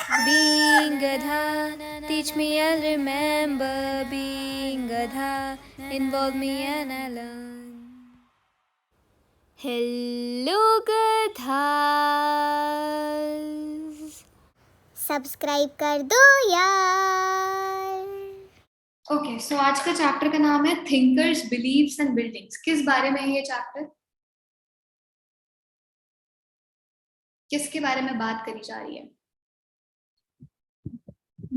Being Gadha, teach me, I'll remember. Being Gadha, involve me and I learn. Hello Gadhas. Subscribe कर दो यार। Okay, सो आज का chapter का नाम है थिंकर्स, बिलीव्स एंड बिल्डिंग्स। किस बारे में है ये चैप्टर? किसके बारे में बात करी जा रही है?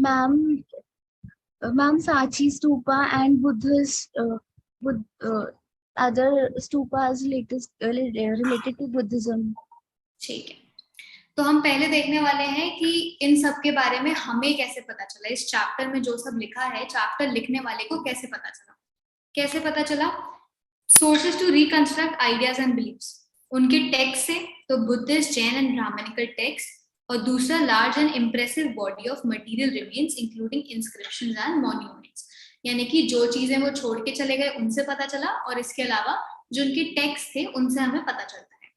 Ma'am, Sachi Stupa and other stupas related to Buddhism. ठीक है, तो हम पहले देखने वाले हैं कि इन सब के बारे में हमें कैसे पता चला, इस चैप्टर में जो सब लिखा है, चैप्टर लिखने वाले को कैसे पता चला। कैसे पता चला? Sources to reconstruct ideas and beliefs, उनके टेक्स्ट से, तो Buddhist, Jain and Brahmanical text, और दूसरा large and impressive body of material remains including inscriptions and monuments, यानी कि जो चीजें वो छोड़ के चले गए उनसे पता चला, और इसके अलावा जो उनके टेक्स्ट थे उनसे हमें पता चलता है।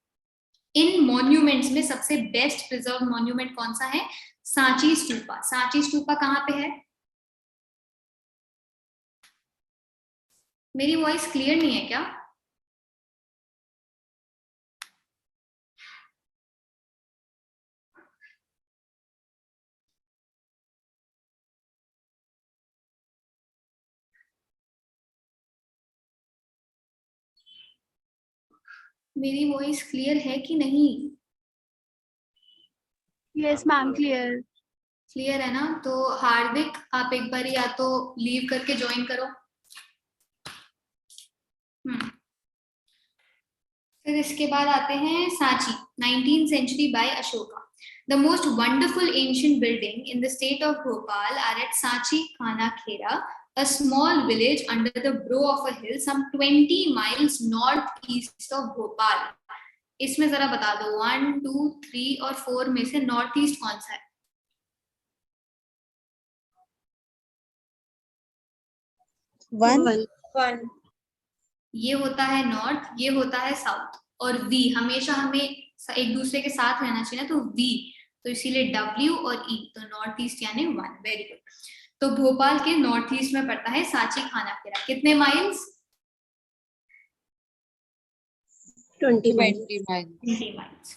इन मॉन्यूमेंट्स में सबसे बेस्ट प्रिजर्व मॉन्यूमेंट कौन सा है? सांची स्तूपा। सांची स्तूपा कहाँ पे है? मेरी वॉइस क्लियर नहीं है क्या? मेरी वॉइस क्लियर है कि नहीं? Yes, ma'am, clear. क्लियर है ना? तो हार्दिक, आप एक बार या तो लीव करके ज्वाइन करो। फिर इसके बाद आते हैं Sanchi, 19th century by Ashoka. The most wonderful ancient building in the state of Bhopal are at Sanchi Khanakhera, a small village under the brow of a hill some 20 miles northeast of Bhopal. इसमें जरा बता दो 1, 2, 3 और 4 में से north east कौन सा है? 1. ये होता है नॉर्थ, ये होता है साउथ, और वी हमेशा हमें एक दूसरे के साथ रहना चाहिए ना, तो वी, तो इसीलिए W और E, तो नॉर्थ ईस्ट यानी 1। Very good. तो भोपाल के नॉर्थ ईस्ट में पड़ता है सांची खानाखेड़ा। कितने माइल्स? 20 miles.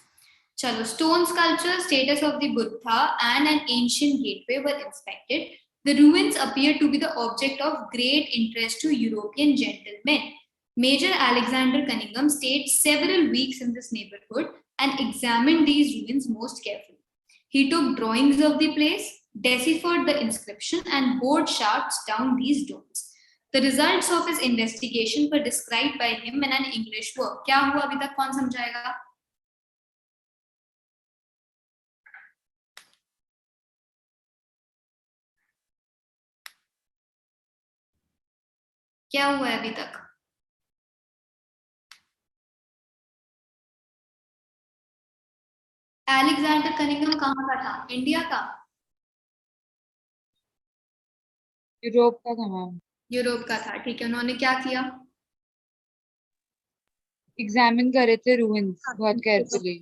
चलो, stone sculpture, status of the Buddha and an ancient gateway were inspected. The ruins appear to be the object of great interest to European gentlemen. Major Alexander Cunningham stayed several weeks in this neighborhood and examined these ruins most carefully. He took drawings of the place, deciphered the inscription, and bored shafts down these domes. The results of his investigation were described by him in an English work. क्या हुआ अभी तक? कौन समझाएगा? क्या हुआ है अभी तक? अलेक्जेंडर कनिंघम कहाँ का था? इंडिया का? यूरोप का था मैम। यूरोप का था, ठीक है। उन्होंने क्या किया? एग्जामिन करे थे रूइंस बहुत केयरफुली।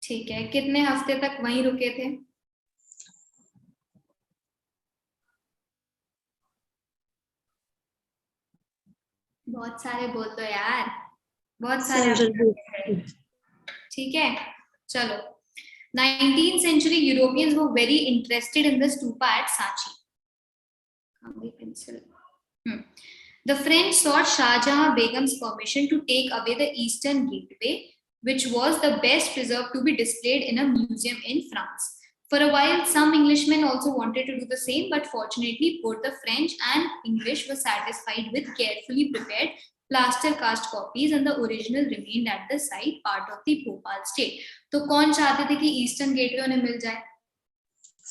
ठीक है, कितने हफ्ते तक वहीं रुके थे? बहुत सारे बोल दो यार, बहुत सारे। ठीक है, चलो। 19th century Europeans were very interested in the stupa at Sanchi. The French sought Shah Jahan Begum's permission to take away the eastern gateway, which was the best preserved to be displayed in a museum in France. For a while, some Englishmen also wanted to do the same, but fortunately, both the French and English were satisfied with carefully prepared plaster cast copies, and the original remained at the site, part of the Bhopal state. तो कौन चाहते थे कि eastern gateway उन्हें मिल जाए?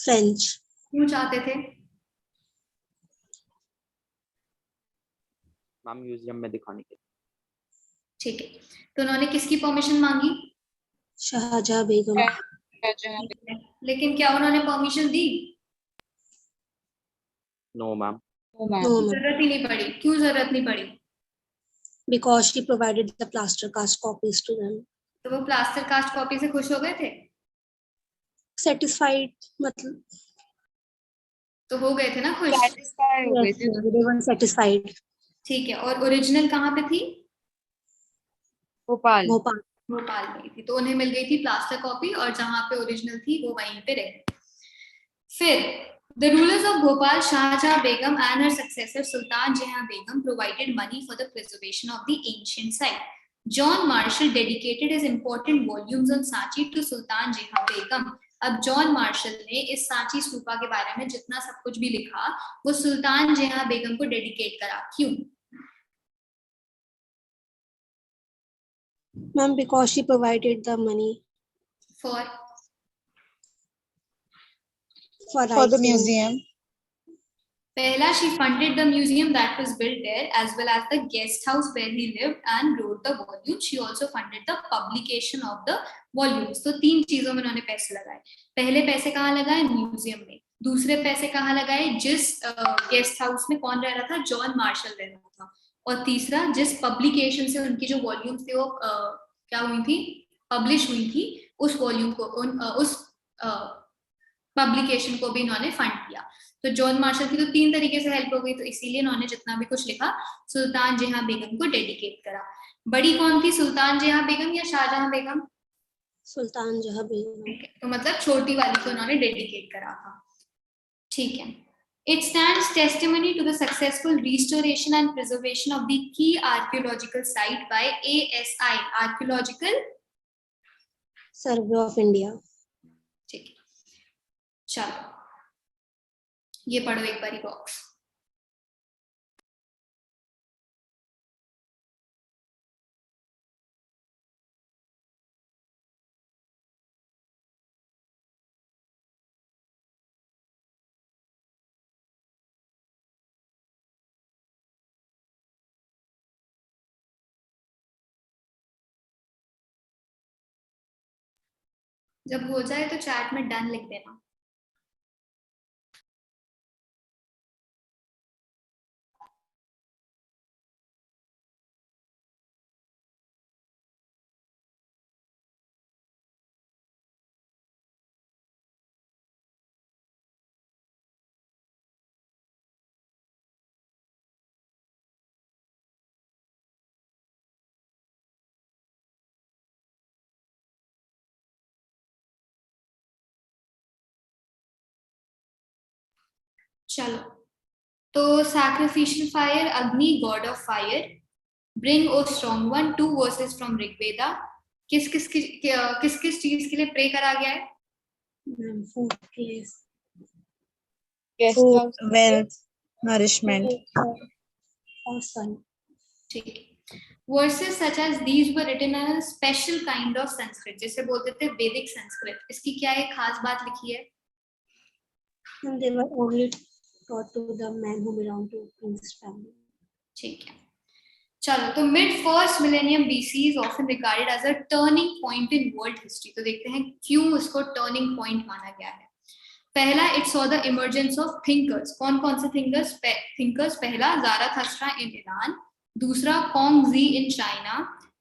French. क्यों चाहते थे? म्यूजियम में दिखाने के लिए। ठीक है, तो उन्होंने किसकी परमिशन मांगी? शाहजहां बेगम। लेकिन क्या उन्होंने परमिशन दी? No ma'am. जरूरत ही नहीं पड़ी। क्यों जरूरत नहीं पड़ी? Because she provided the plaster cast copies to them. तो वो प्लास्टर कास्ट कॉपी से खुश हो गए थे? satisfied मतलब तो हो गए थे ना खुश? satisfied हो गए yes, थे they were satisfied. ठीक है, और ओरिजिनल कहाँ पे थी? भोपाल। भोपाल. भोपाल में थी, तो उन्हें मिल गई थी प्लास्टर कॉपी, और जहां पे ओरिजिनल थी वो वहीं पे रहे। फिर the rulers of Bhopal, Shahjahan Begum and her successor Sultan Jahan Begum provided money for the preservation of the ancient site. John Marshall dedicated his important volumes on Sanchi to Sultan Jahan Begum. अब John Marshall ने इस सांची स्तूपा के बारे में जितना सब कुछ भी लिखा वो सुल्तान जहां बेगम को डेडिकेट करा। क्यों? Ma'am, because she provided the money for for the rights. museum. Pehla, she funded the museum that was built there as well as the guest house where he lived and wrote the volumes. She also funded the publication of the volumes. तो 3 चीजों में उन्होंने पैसे लगाए। पहले पैसे कहाँ लगाए? म्यूजियम में। दूसरे पैसे कहाँ लगाए? जिस गेस्ट हाउस में कौन रह रहा था? जॉन मार्शल रह रहा था। और तीसरा, जिस पब्लिकेशन से उनकी जो वॉल्यूम्स थे वो क्या हुई थी? पब्लिश हुई थी, उस वॉल्यूम को उस पब्लिकेशन को भी इन्होंने फंड किया। तो जॉन मार्शल की तो 3 तरीके से हेल्प हो गई, तो इसीलिए इन्होंने जितना भी कुछ लिखा सुल्तान जहां बेगम को डेडिकेट करा। बड़ी कौन थी, सुल्तान जहां बेगम या शाहजहां बेगम? सुल्तान जहां बेगम। तो मतलब छोटी वाली को इन्होंने डेडिकेट करा था। ठीक है। It stands testimony to the successful restoration and preservation of the key archaeological site by ASI, Archaeological survey of India. ठीक है, चलो ये पढ़ो एक बारी बॉक्स। जब हो जाए तो चैट में डन लिख देना। चलो, तो sacrificial fire, अग्नि God of fire, bring O strong one, 2 verses from Rigveda. किस किस चीज के लिए प्रे करा गया है? फूड के लिए, Guest Food, house। wealth, nourishment. और सन। ठीक है। Verses such as these were written in a special kind of Sanskrit, जिसे बोलते थे वैदिक संस्कृत। इसकी क्या एक खास बात लिखी है? And they were only taught to the men who belong to king's family. ठीक है, चलो, तो mid first millennium BC is often regarded as a turning point in world history. तो देखते हैं क्यों इसको टर्निंग पॉइंट माना गया है। पहला, it saw the emergence of thinkers. कौन कौन से थिंकर्स? पहला, ज़ाराथस्ट्रा इन ईरान, दूसरा कॉन्गजी इन चाइना,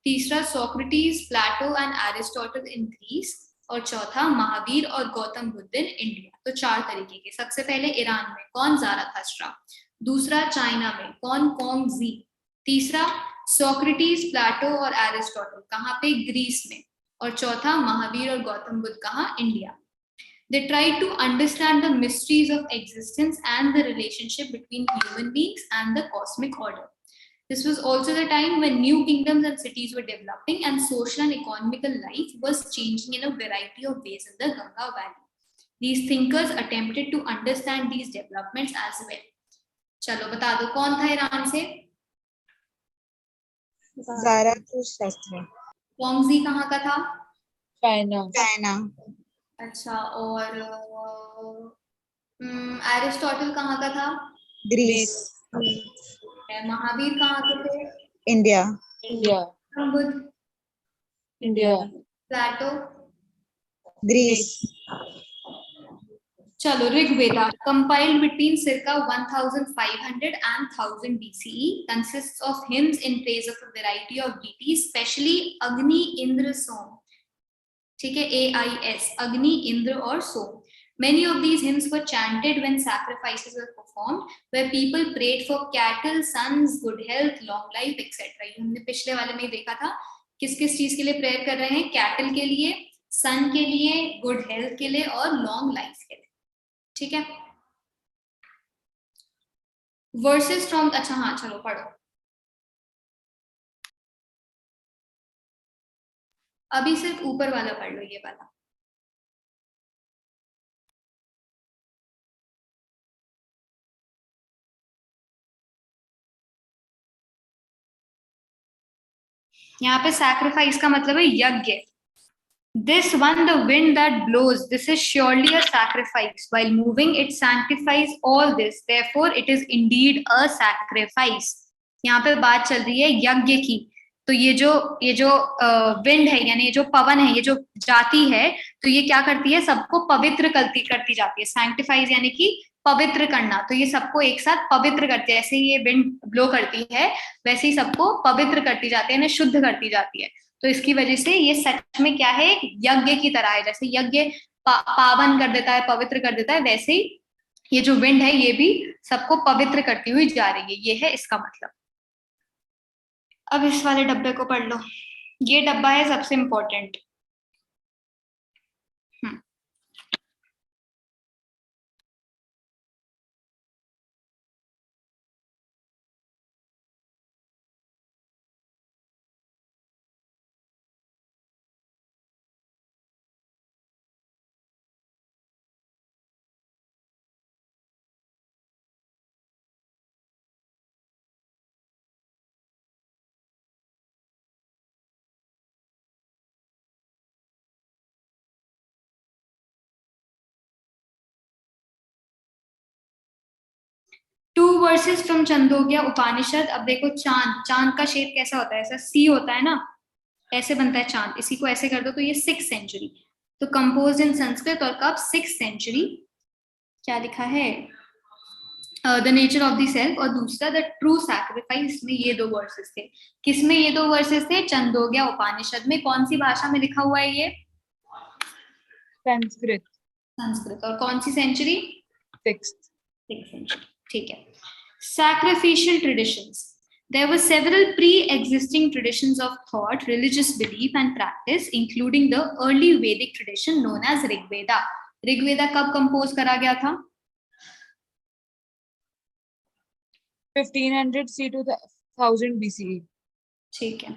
तीसरा Socrates, Plato and Aristotle in Greece, और चौथा महावीर और गौतम बुद्ध इन इंडिया। तो 4 तरीके के। सबसे पहले ईरान में कौन? ज़ाराथस्ट्रा। दूसरा चाइना में कौन? कॉन्गजी। तीसरा सोक्रेटिस, प्लेटो और एरिस्टोटल कहाँ पे? ग्रीस में। और चौथा महावीर और गौतम बुद्ध कहाँ? India. They tried to understand the mysteries of existence and the relationship between human beings and the cosmic order. This was also the time when new kingdoms and cities were developing and social and economical life was changing in a variety of ways in the Ganga Valley. These thinkers attempted to understand these developments as well. चलो बता दो कौन था Iran से? Zarathustra. कॉन्गजी कहाँ का था? China। China. अच्छा, और एरिस्टोटल कहाँ का था? Greece. महावीर कहाँ के थे? India. India। बुद्ध? India। प्लेटो? Greece. चलो, Rigveda compiled between circa 1500 and 1000 BCE consists of hymns in praise of a variety of deities, especially Agni, Indra, Som. ठीक है, AIS, अग्नि, इंद्र और सोम. Many of these hymns were chanted when sacrifices were performed, where people prayed for cattle, sons, good health, long life, etc. ये हमने पिछले वाले में ही देखा था. किस किस चीज के लिए प्रेयर कर रहे हैं? कैटल के लिए, सन के लिए, गुड हेल्थ के लिए और लॉन्ग लाइफ के लिए. ठीक है. वर्सेस फ्रॉम, अच्छा हाँ चलो पढ़ो. अभी सिर्फ ऊपर वाला पढ़ लो, ये वाला. यहाँ पे सैक्रिफाइस का मतलब है यज्ञ. This one, the wind that blows, this is surely a sacrifice. While moving, it sanctifies all this. Therefore, it is indeed a sacrifice. यहाँ पे बात चल रही है यज्ञ की. तो ये जो विंड है, यानी ये जो पवन है, ये जो जाति है, तो ये क्या करती है? सबको पवित्र करती जाती है. सैंक्टिफाइज यानी कि पवित्र करना. तो ये सबको एक साथ पवित्र करती है. ऐसे ही ये विंड ब्लो करती है, वैसे ही सबको पवित्र करती जाती है, शुद्ध करती जाती है. तो इसकी वजह से ये सच में क्या है? यज्ञ की तरह है. जैसे यज्ञ पावन कर देता है, पवित्र कर देता है, वैसे ही ये जो विंड है ये भी सबको पवित्र करती हुई जा रही है. ये है इसका मतलब. अब इस वाले डब्बे को पढ़ लो. ये डब्बा है सबसे important. Two verses from Chhandogya Upanishad. अब देखो चांद, चांद का शेप कैसा होता है? ऐसा सी होता है ना, ऐसे बनता है चांद. इसी को ऐसे कर दो तो ये 6th सेंचुरी. तो कंपोज इन संस्कृत. और कब? 6th century. क्या लिखा है? The nature of the self. और दूसरा द ट्रू सैक्रिफाइस में ये 2 वर्सेस थे. किसमें ये 2 वर्सेस थे? छंदोग्य उपनिषद में. कौन सी भाषा में लिखा हुआ है ये? संस्कृत. संस्कृत. और कौन सी सेंचुरी? 6th century. ठीक है. Sacrificial traditions. There were several pre-existing traditions of thought, religious belief and practice, including the early Vedic tradition known as Rigveda. Rigveda कब कंपोज करा गया था? 1500 C to 1000 BCE. ठीक है.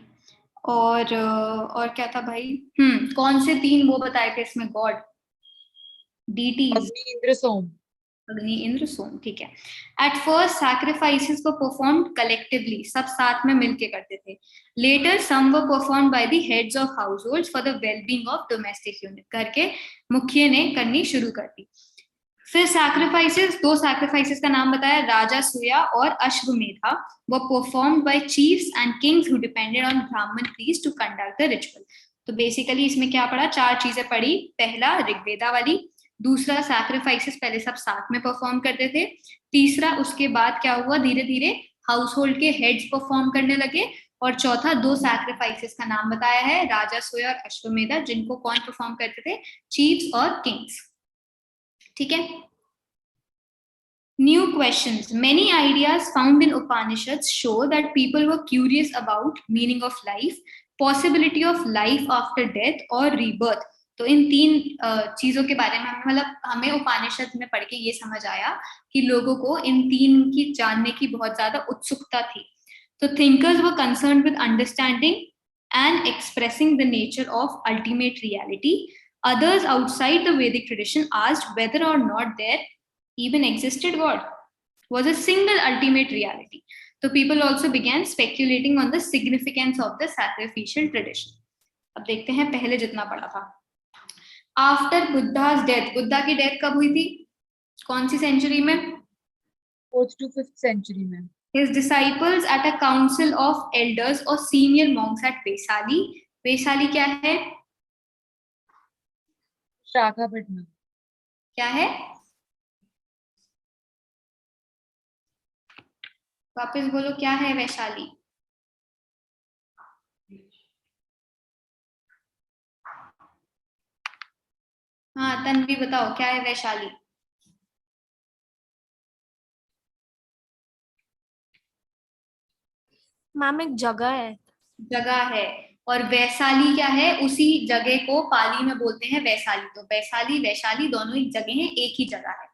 और क्या था भाई? कौन से 3 वो बताए थे इसमें गॉड? डीटीज. अग्नि, इंद्र, सोम. अग्नि, इंद्र, सोम. ठीक है. At first sacrifices were performed collectively. सब साथ में मिलके करते थे. Later some were performed by the heads of households for the wellbeing of domestic unit. घर के मुखिया ने करनी शुरू कर दी. फिर सैक्रिफाइसेस, 2 सैक्रिफाइसेस का नाम बताया, राजासूया और Ashvamedha. Were performed by chiefs and kings who depended on Brahmin priest to conduct the ritual. तो बेसिकली इसमें क्या पढ़ा? 4 चीजें पढ़ी. पहला ऋग्वेदा वाली. दूसरा सैक्रिफाइसेस पहले सब साथ में परफॉर्म करते थे. तीसरा, उसके बाद क्या हुआ? धीरे धीरे हाउस होल्ड के हेड्स परफॉर्म करने लगे. और चौथा, 2 सैक्रिफाइसेस का नाम बताया है, राजासूय और अश्वमेधा, जिनको कौन परफॉर्म करते थे? चीफ्स और किंग्स. ठीक है. New questions. Many ideas found in Upanishads show that people were curious about meaning of life, possibility of life after death or rebirth. तो इन 3 चीजों के बारे में हमें उपनिषद में पढ़ के ये समझ आया कि लोगों को इन 3 की जानने की बहुत ज्यादा उत्सुकता थी. तो thinkers were concerned with understanding and expressing the nature of ultimate reality. Others outside the Vedic tradition asked whether or not there even existed God, was a single ultimate reality. So people also began speculating on the significance of the sacrificial tradition. अब देखते हैं पहले जितना पढ़ा था. After Buddha's death, Buddha की death कब हुई थी? कौन सी सेंचुरी में? 4th to 5th century में. His disciples at a council of elders or senior monks at Vesali. Vaishali क्या है? शाखापट्टनम. क्या है? वापस बोलो, क्या है वैशाली? हाँ तन्वी बताओ क्या है वैशाली? मैम एक जगह है। जगह है। और वैशाली क्या है? उसी जगह को पाली में बोलते हैं वैशाली। तो वैशाली वैशाली दोनों एक जगह है, एक ही जगह है।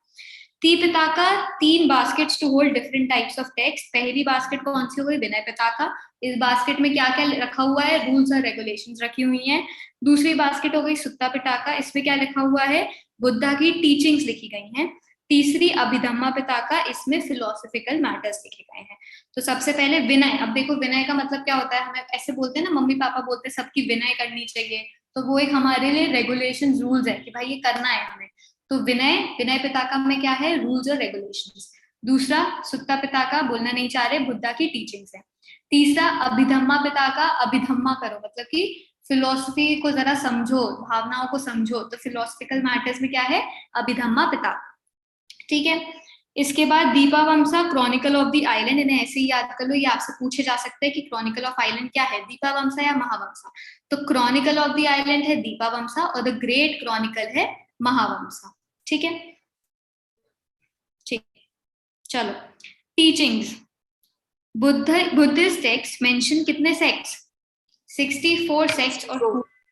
Tipitaka, 3 baskets to hold different types of text. पहली बास्केट कौन सी हो गई? विनय पिताका। इस बास्केट में क्या क्या रखा हुआ है? रूल्स और रेगुलेशंस रखी हुई हैं। दूसरी बास्केट हो गई सुत्ता पिताका, इसमें क्या लिखा हुआ है? बुद्धा की टीचिंग्स लिखी गई हैं। तीसरी अभिधम्मा पिताका, इसमें फिलोसफिकल मैटर्स लिखे गए हैं। तो सबसे पहले विनय। अब देखो विनय का मतलब क्या होता है? हमें ऐसे बोलते हैं ना, मम्मी पापा बोलते हैं सबकी विनय करनी चाहिए, तो वो एक हमारे लिए रेगुलेशन रूल्स है कि भाई ये करना है हमें। तो विनय, विनय पिताका में क्या है? रूल्स और रेगुलेशंस। दूसरा सुत्ता पिताका, बोलना नहीं चाह रहे, बुद्धा की टीचिंग्स है। तीसरा अभिधम्मा पिताका, अभिधम्मा करो मतलब कि फिलोसफी को जरा समझो, भावनाओं को समझो। तो फिलोसफिकल मैटर्स में क्या है? अभिधम्मा पिताका। ठीक है। इसके बाद दीपावमसा, क्रॉनिकल ऑफ द आइलैंड। इन्हें ऐसे ही याद कर लो, ये आपसे पूछे जा सकते हैं कि क्रॉनिकल ऑफ आइलैंड क्या है, दीपावमसा या महावंसा। तो क्रॉनिकल ऑफ द आइलैंड है दीपावमसा और द ग्रेट क्रॉनिकल है महावंसा। ठीक है, ठीक। चलो टीचिंग्स। बुद्धिस्ट टेक्स्ट मेंशन कितने sects? 64 sects or 2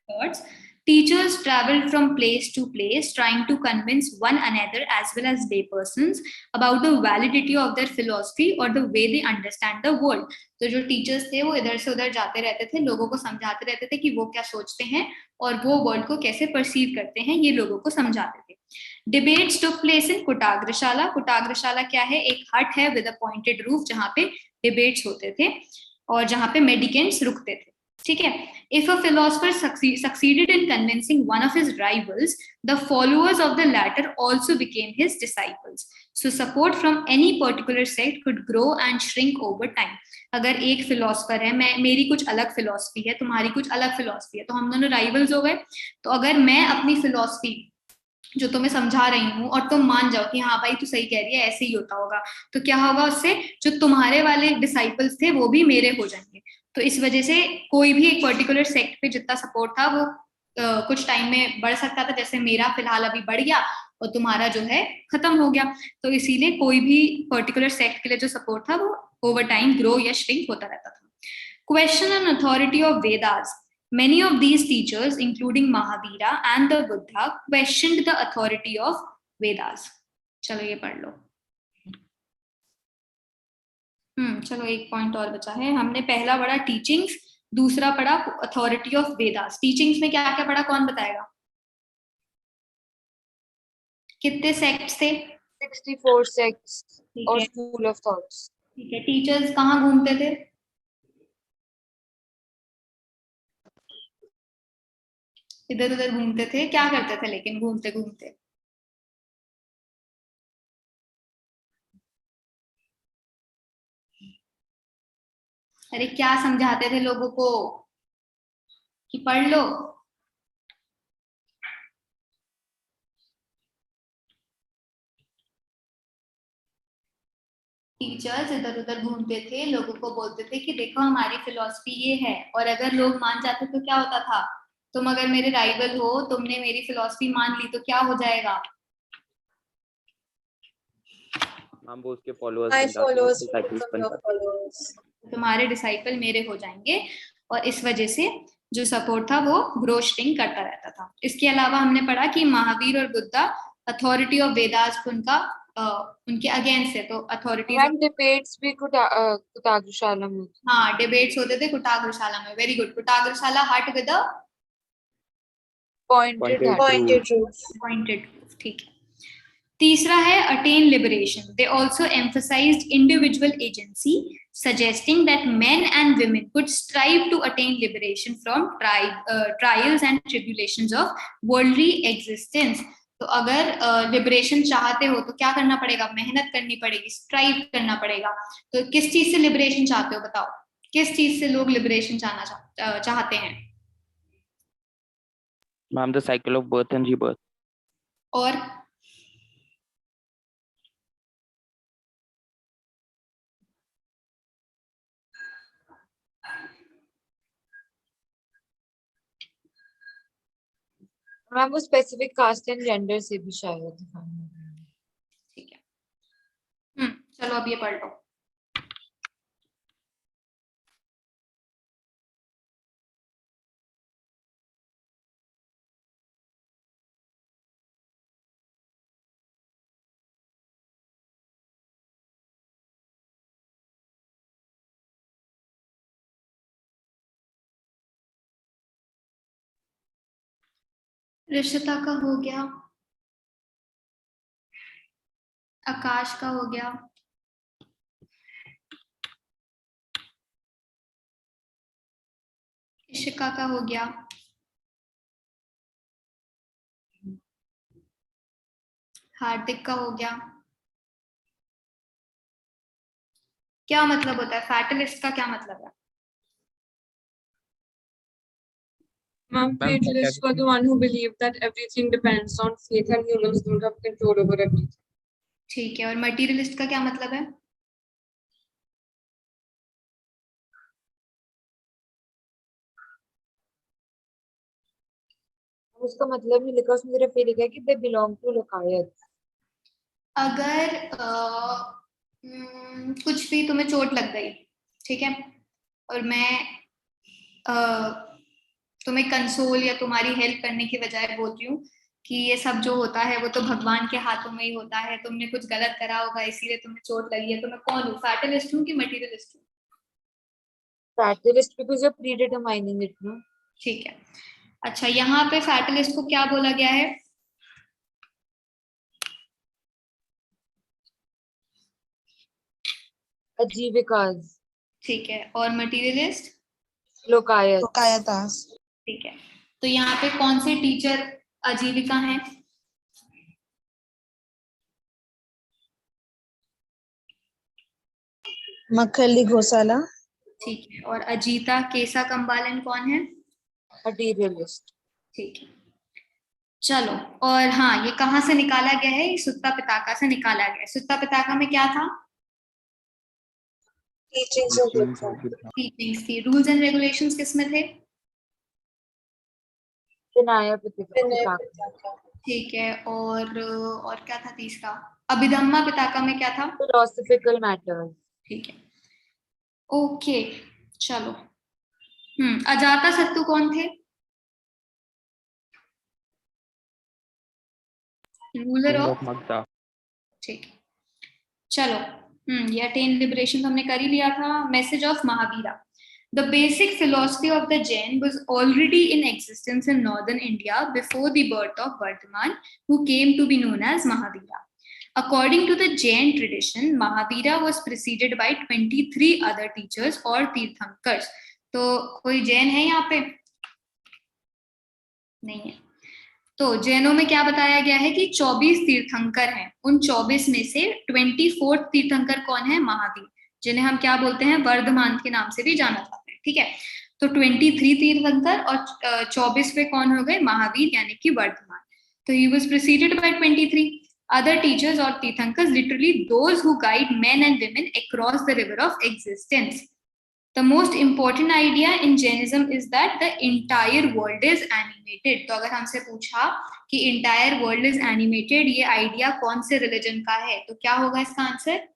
thirds. Teachers traveled from place to place trying to convince one another as well as lay persons about the validity of their philosophy or the way they understand the world. तो जो teachers थे वो इधर से उधर जाते रहते थे, लोगों को समझाते रहते थे कि वो क्या सोचते हैं और वो वर्ल्ड को कैसे परसीव करते हैं, ये लोगों को समझाते थे। Debates took place in Kutagrashala. Kutagrashala क्या है? एक हट है विद अ पॉइंटेड रूफ जहां पे डिबेट्स होते थे और जहां पे मेडिकेंट्स रुकते थे। ठीक है। If a philosopher succeeded in convincing one of his rivals, the followers of the latter also became his disciples. So support from any particular sect could grow and shrink over time. अगर एक philosopher है, मेरी कुछ अलग philosophy है, तुम्हारी कुछ अलग फिलोसफी है, तो हम दोनों राइवल्स हो गए। तो अगर मैं अपनी फिलोसफी जो तुम्हें समझा रही हूँ और तुम मान जाओ कि हाँ भाई तू सही कह रही है, ऐसे ही होता होगा, तो क्या होगा उससे? जो तुम्हारे वाले डिसाइपल्स थे वो भी मेरे हो जाएंगे। तो इस वजह से कोई भी एक पर्टिकुलर सेक्ट पे जितना सपोर्ट था वो कुछ टाइम में बढ़ सकता था, जैसे मेरा फिलहाल अभी बढ़ गया और तुम्हारा जो है खत्म हो गया। तो इसीलिए कोई भी पर्टिकुलर सेक्ट के लिए जो सपोर्ट था वो ओवर टाइम ग्रो या श्रिंक होता रहता था। Question on authority of Vedas. Many of these teachers, including Mahavira and the Buddha, questioned the authority of Vedas. चलो ये पढ़ लो। चलो एक पॉइंट और बचा है। हमने पहला पढ़ा टीचिंग्स, दूसरा पढ़ा अथॉरिटी ऑफ वेदास। टीचिंग्स में क्या क्या पढ़ा, कौन बताएगा? कितने सेक्ट्स थे? 64 sects और school of thoughts. ठीक है। टीचर्स कहाँ घूमते थे? इधर उधर घूमते थे। क्या करते थे लेकिन घूमते घूमते? अरे क्या समझाते थे लोगों को कि पढ़ लो? टीचर्स इधर उधर घूमते थे, लोगों को बोलते थे कि देखो हमारी फिलॉसफी ये है, और अगर लोग मान जाते तो क्या होता था? तुम अगर मेरे राइवल हो, तुमने मेरी फिलॉसफी मान ली, तो क्या हो जाएगा? मैम वो उसके फॉलोअर्स बन जाते हैं, डिसाइपल्स बन जाते हैं। तुम्हारे डिसाइपल मेरे हो जाएंगे, और इस वजह से जो सपोर्ट था वो ग्रो श्रिंक करता रहता था। इसके अलावा हमने पढ़ा कि महावीर और बुद्धा अथॉरिटी ऑफ वेदास उनका उनके अगेंस्ट है। तो अथॉरिटीज मैम डिबेट्स भी कुटाग्रशाला में। हाँ डिबेट्स होते थे कुटाग्रशाला में। Very good. कुटाग्रशाला हट विद पॉइंटेड पॉइंटेड। ठीक है। तीसरा है attain liberation. They also emphasised individual agency, suggesting that men and women could strive to attain liberation from trials and tribulations of worldly existence. तो अगर लिबरेशन चाहते हो तो क्या करना पड़ेगा? मेहनत करनी पड़ेगी, स्ट्राइव करना पड़ेगा। तो किस चीज से लिबरेशन चाहते हो बताओ? किस चीज से लोग लिबरेशन चाहते हैं? Ma'am the cycle of birth and rebirth. और मैम वो स्पेसिफिक कास्ट एंड जेंडर से भी शायद। ठीक है, चलो अब ये पढ़ लो। ऋषिता का हो गया, आकाश का हो गया, इशिका का हो गया, हार्दिक का हो गया। क्या मतलब होता है फैटलिस्ट का, क्या मतलब है? Ma'am, fatalist was the one who believed that everything depends on faith and humans don't have control over everything. ठीक है, और मटीरियलिस्ट का क्या मतलब है? उसका मतलब नहीं लिखा उसमें, सिर्फ ये लिखा है कि they belong to लोकायत। अगर कुछ भी तुम्हें चोट लग गई, ठीक है, और मैं तुम्हें कंसोल या तुम्हारी हेल्प करने की बजाय बोल रही हूँ कि ये सब जो होता है वो तो भगवान के हाथों में ही होता है, तुमने कुछ गलत करा होगा इसीलिए तुम्हें चोट लगी है, तो मैं कौन हूँ, फैटलिस्ट हूँ कि मटीरियलिस्ट हूँ? Fatalist because you're predetermining it, no? ठीक है, अच्छा यहाँ पे फैटलिस्ट को क्या बोला गया है? आजीविकास। ठीक है, और मटीरियलिस्ट? लोकायत। लोकायतास। ठीक है, तो यहाँ पे कौन से टीचर आजीविका हैं? मखली घोसाला। ठीक है, और अजीता केसा कंबालन कौन है? मटीरियलिस्ट। ठीक है, चलो, और हाँ ये कहाँ से निकाला गया है? ये सुत्ता पिताका से निकाला गया है। सुत्ता पिताका में क्या था? टीचिंग्स थी। रूल्स एंड रेगुलेशंस किस में थे? विनय पिताका। ठीक है, और क्या था तीसरा? अभिधम्मा पिताका में क्या था? Philosophical matters. ठीक है, ओके, चलो। अजाता शत्रु कौन थे? Ruler of Magadha. ठीक है, चलो। ये अटेन लिबरेशन हमने कर ही लिया था। Message of Mahavira. The basic philosophy of the Jain was already in existence in northern India before the birth of Vardhaman, who came to be known as Mahavira. According to the Jain tradition, Mahavira was preceded by 23 other teachers or Tirthankars. तो कोई जैन है यहाँ पे? नहीं है। तो जैनों में क्या बताया गया है कि 24 तीर्थंकर हैं। उन 24 में से 24 तीर्थंकर कौन है? महावीर, जिन्हें हम क्या बोलते हैं? वर्धमान के नाम से भी जाना जाता है। ठीक है, तो 23 तीर्थंकर और 24वें कौन हो गए? महावीर, यानी कि वर्धमान। तो he was preceded by 23 other teachers or tirthankaras, literally those who guide men and women across the river of existence. The most important idea in Jainism is that the entire world is animated. तो अगर हमसे पूछा कि entire world is animated, ये idea कौन से religion का है, तो क्या होगा इसका answer?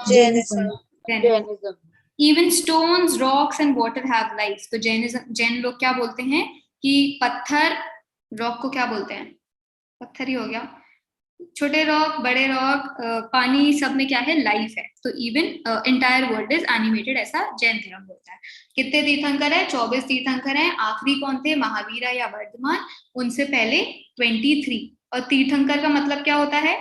Jainism. Even stones, rocks and water have lives. तो जैन लोग क्या बोलते हैं कि पत्थर, रॉक को क्या बोलते हैं? पत्थर ही हो गया। छोटे रॉक, बड़े रॉक, पानी, सब में क्या है? लाइफ है। तो even entire world is animated, ऐसा जैन धर्म बोलता है। कितने तीर्थंकर है? 24 तीर्थंकर हैं। आखिरी कौन थे? महावीरा या वर्धमान। उनसे पहले 23। और तीर्थंकर का मतलब क्या होता है?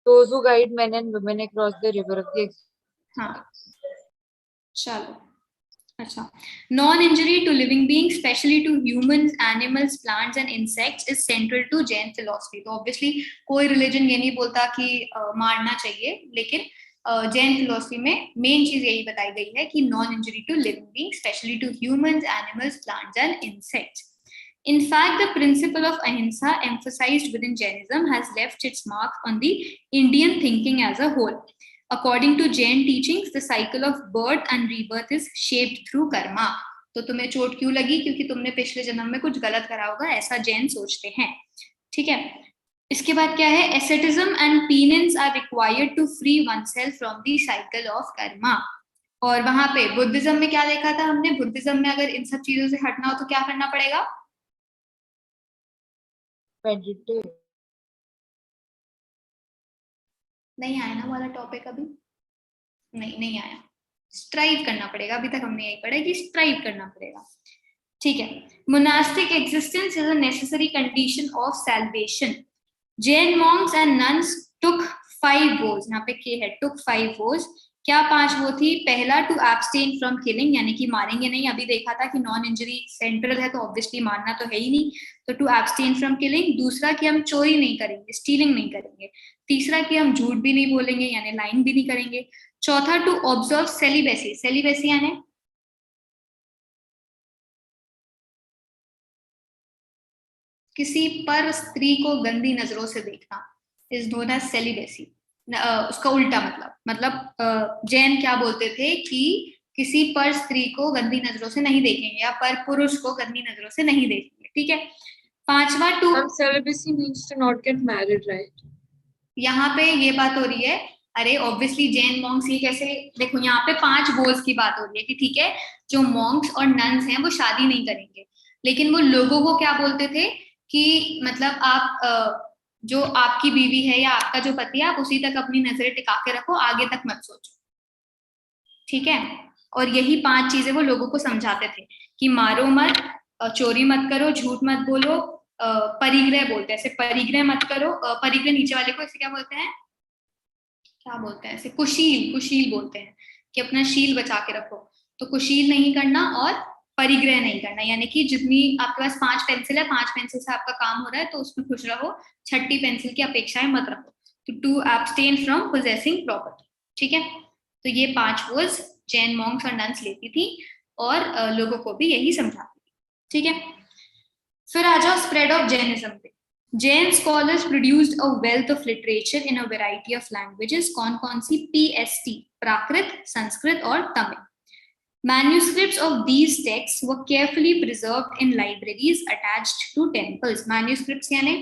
Those who guide men and women across the river of the existence. हाँ, चलो, अच्छा। Non injury to living being, specially to humans, animals, plants and insects is central to Jain philosophy. तो ऑब्वियसली कोई रिलीजन ये नहीं बोलता कि मारना चाहिए, लेकिन जैन फिलॉसफी में मेन चीज यही बताई गई है कि non injury to living being, specially to humans, animals, plants and insects. In fact, the principle of ahimsa emphasized within Jainism has left its mark on the Indian thinking as a whole. According to Jain teachings, the cycle of birth and rebirth is shaped through karma. तो तुम्हें चोट क्यों लगी? क्योंकि तुमने पिछले जन्म में कुछ गलत करा होगा, ऐसा जैन सोचते हैं। ठीक है, इसके बाद क्या है? Asceticism and penance are required to free oneself from the cycle of karma. और वहां पे बुद्धिज्म में क्या देखा था हमने? बुद्धिज्म में अगर इन सब चीजों से हटना हो तो क्या करना पड़ेगा? meditate. नहीं आया ना वाला टॉपिक अभी? नहीं आया। स्ट्राइव करना पड़ेगा, अभी तक हमने यही पढ़ा है कि स्ट्राइव करना पड़ेगा। ठीक है, monastic existence is a necessary condition of salvation. Jain Monks and nuns took 5 vows, यहाँ पे के है, टुक 5 vows। क्या 5 वो थी? पहला, टू एब्सटेन फ्रॉम किलिंग, यानी कि मारेंगे नहीं। अभी देखा था कि नॉन इंजरी सेंट्रल है तो ऑब्वियसली मारना तो है ही नहीं, तो टू एब्सटेन फ्रॉम किलिंग। दूसरा कि हम चोरी नहीं करेंगे, स्टीलिंग नहीं करेंगे। तीसरा कि हम झूठ भी नहीं बोलेंगे, यानी लाइन भी नहीं करेंगे। चौथा, टू ऑब्जर्व सेलिबेसी। सेलिबेसी यानी किसी पर स्त्री को गंदी नजरों से देखना, इज नोन एज सेलिबेसी। उसका उल्टा मतलब जैन क्या बोलते थे कि किसी पर स्त्री को गंदी नजरों से नहीं देखेंगे, या पर पुरुष को गंदी नजरों से नहीं देखेंगे। ठीक है, पांचवा, to Celibacy means to not get married, right? यहाँ पे ये बात हो रही है, अरे ऑब्वियसली जैन मॉन्क्स ये कैसे, देखो यहाँ पे 5 गोल्स की बात हो रही है कि ठीक है, जो मॉन्क्स और नन्स हैं वो शादी नहीं करेंगे, लेकिन वो लोगों को क्या बोलते थे कि मतलब आप जो आपकी बीवी है या आपका जो पति है, आप उसी तक अपनी नजरें टिका के रखो, आगे तक मत सोचो। ठीक है, और यही 5 चीजें वो लोगों को समझाते थे कि मारो मत, चोरी मत करो, झूठ मत बोलो, परिग्रह बोलते हैं ऐसे, परिग्रह मत करो। परिग्रह नीचे वाले को ऐसे क्या बोलते हैं? क्या बोलते हैं ऐसे? कुशील, कुशील बोलते हैं कि अपना शील बचा के रखो। तो कुशील नहीं करना और परिग्रह नहीं करना, यानी कि जितनी आपके पास 5 पेंसिल है, 5 पेंसिल से आपका काम हो रहा है तो उसमें खुश रहो, छठी पेंसिल की अपेक्षाएं मत रखो। तो to abstain from possessing property. ठीक है, तो ये 5 वर्ड्स जैन मॉन्क्स और नन्स लेती थी और लोगों को भी यही समझाती थी। ठीक है, फिर आ जाओ स्प्रेड ऑफ जैनिज्म पे। Jain scholars produced a wealth of literature in a variety of languages. कौन कौन सी? PST, प्राकृत, संस्कृत और Tamil. Manuscripts of these texts were carefully preserved in libraries attached to temples. Manuscripts यानी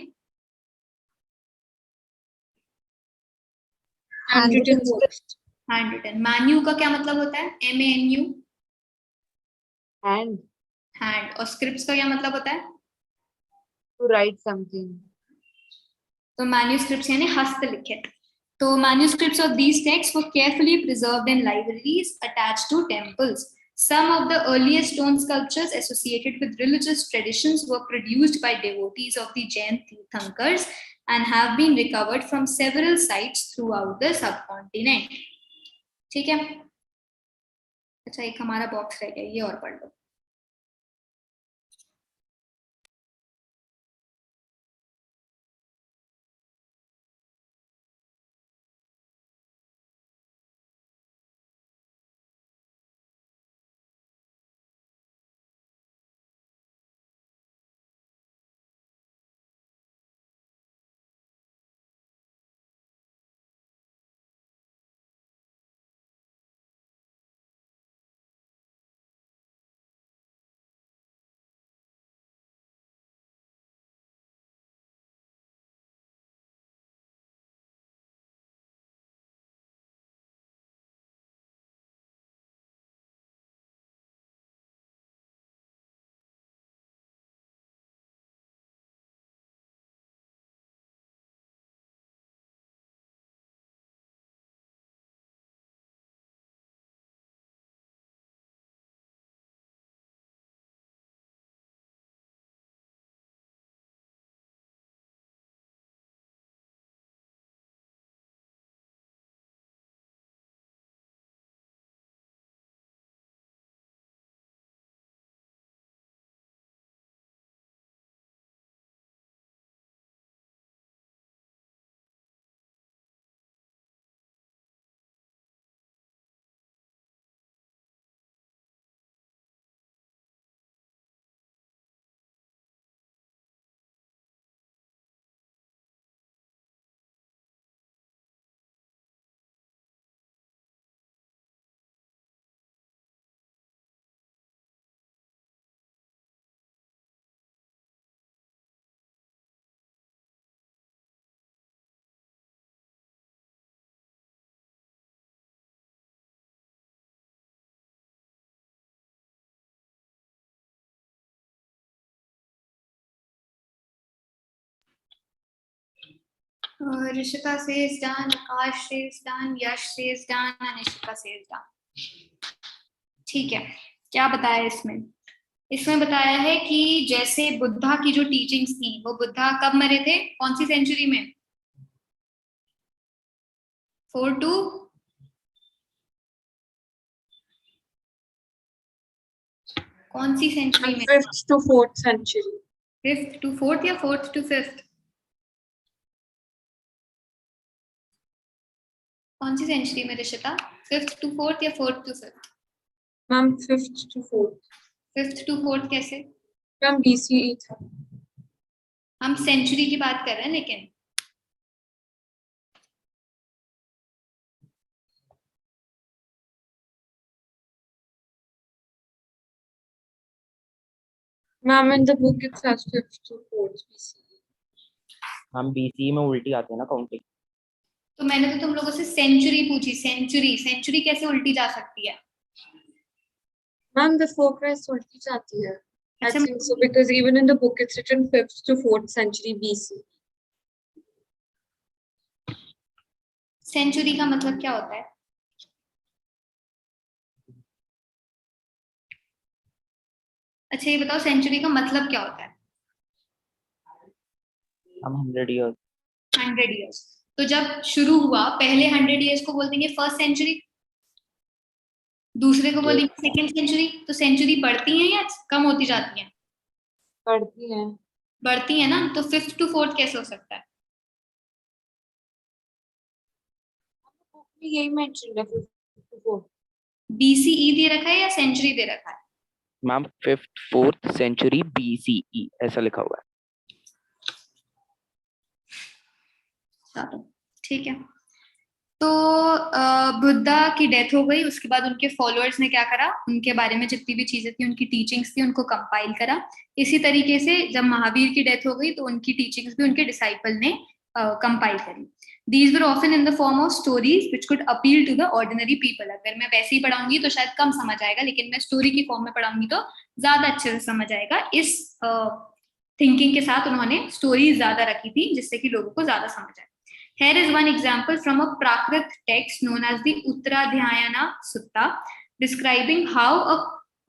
Handwritten script. handwritten. Manu का क्या मतलब होता है? MANU, hand hand। और scripts का क्या मतलब होता है? to write something. तो manuscripts यानी हस्तलिखित। तो manuscripts of these texts were carefully preserved in libraries attached to temples. Some of the earliest stone sculptures associated with religious traditions were produced by devotees of the Jain Tirthankars and have been recovered from several sites throughout the subcontinent. ठीक है, अच्छा एक हमारा box रह गया, ये और पढ़ लो। Rishika says done, Akash says done, Yash says done, and Ishika says done. ठीक है, क्या बताया इसमें? इसमें बताया है कि जैसे बुद्धा की जो टीचिंग्स थी, वो बुद्धा कब मरे थे, कौन सी सेंचुरी में? 4 to कौन सी सेंचुरी में? 5th to 4th century. 5th to 4th या 4th to 5th? कौन सी सेंचुरी में ऋषिता? 5th to 4th या 4th to 5th? Ma'am, 5th to 4th. 5th to 4th कैसे? Ma'am, BCE था. हम सेंचुरी की बात कर रहे हैं, लेकिन Ma'am, in the book it says 5th to 4th BCE. हम BCE में उल्टी आते हैं ना काउंटिंग। तो मैंने तो तुम लोगों से सेंचुरी पूछी, सेंचुरी कैसे उल्टी जा सकती है? Ma'am, before Christ उल्टी जाती है. I अच्छा, think so because even in the book it's written 5th to 4th century BC. Century का मतलब क्या होता है? अच्छा ये बताओ, सेंचुरी का मतलब क्या होता है? हम 100 years। 100 years। तो जब शुरू हुआ, पहले 100 years को बोल देंगे फर्स्ट सेंचुरी, दूसरे को बोलेंगे सेकंड सेंचुरी। तो सेंचुरी बढ़ती है या कम होती जाती है? बढ़ती है। बढ़ती है ना, तो 5th to 4th कैसे हो सकता है? यही मेंशन है 5th to 4th। BCE दे रखा है या सेंचुरी दे रखा है? Ma'am 5th 4th century BCE ऐसा लिखा हुआ है। चलो ठीक है। तो बुद्धा की डेथ हो गई, उसके बाद उनके फॉलोअर्स ने क्या करा, उनके बारे में जितनी भी चीजें थी, उनकी टीचिंग्स थी, उनको कंपाइल करा। इसी तरीके से जब महावीर की डेथ हो गई तो उनकी टीचिंग्स भी उनके डिसाइपल ने कंपाइल करी। These were often in the form of stories which could appeal to the ordinary people। अगर मैं वैसे ही पढ़ाऊंगी तो शायद कम समझ आएगा, लेकिन मैं स्टोरी की फॉर्म में पढ़ाऊंगी तो ज्यादा अच्छे से समझ आएगा। इस थिंकिंग के साथ उन्होंने स्टोरीज ज्यादा रखी थी, जिससे कि लोगों को ज्यादा समझ आए। Here is one example from a Prakrit text known as the Uttaradhyayana Sutta, describing how a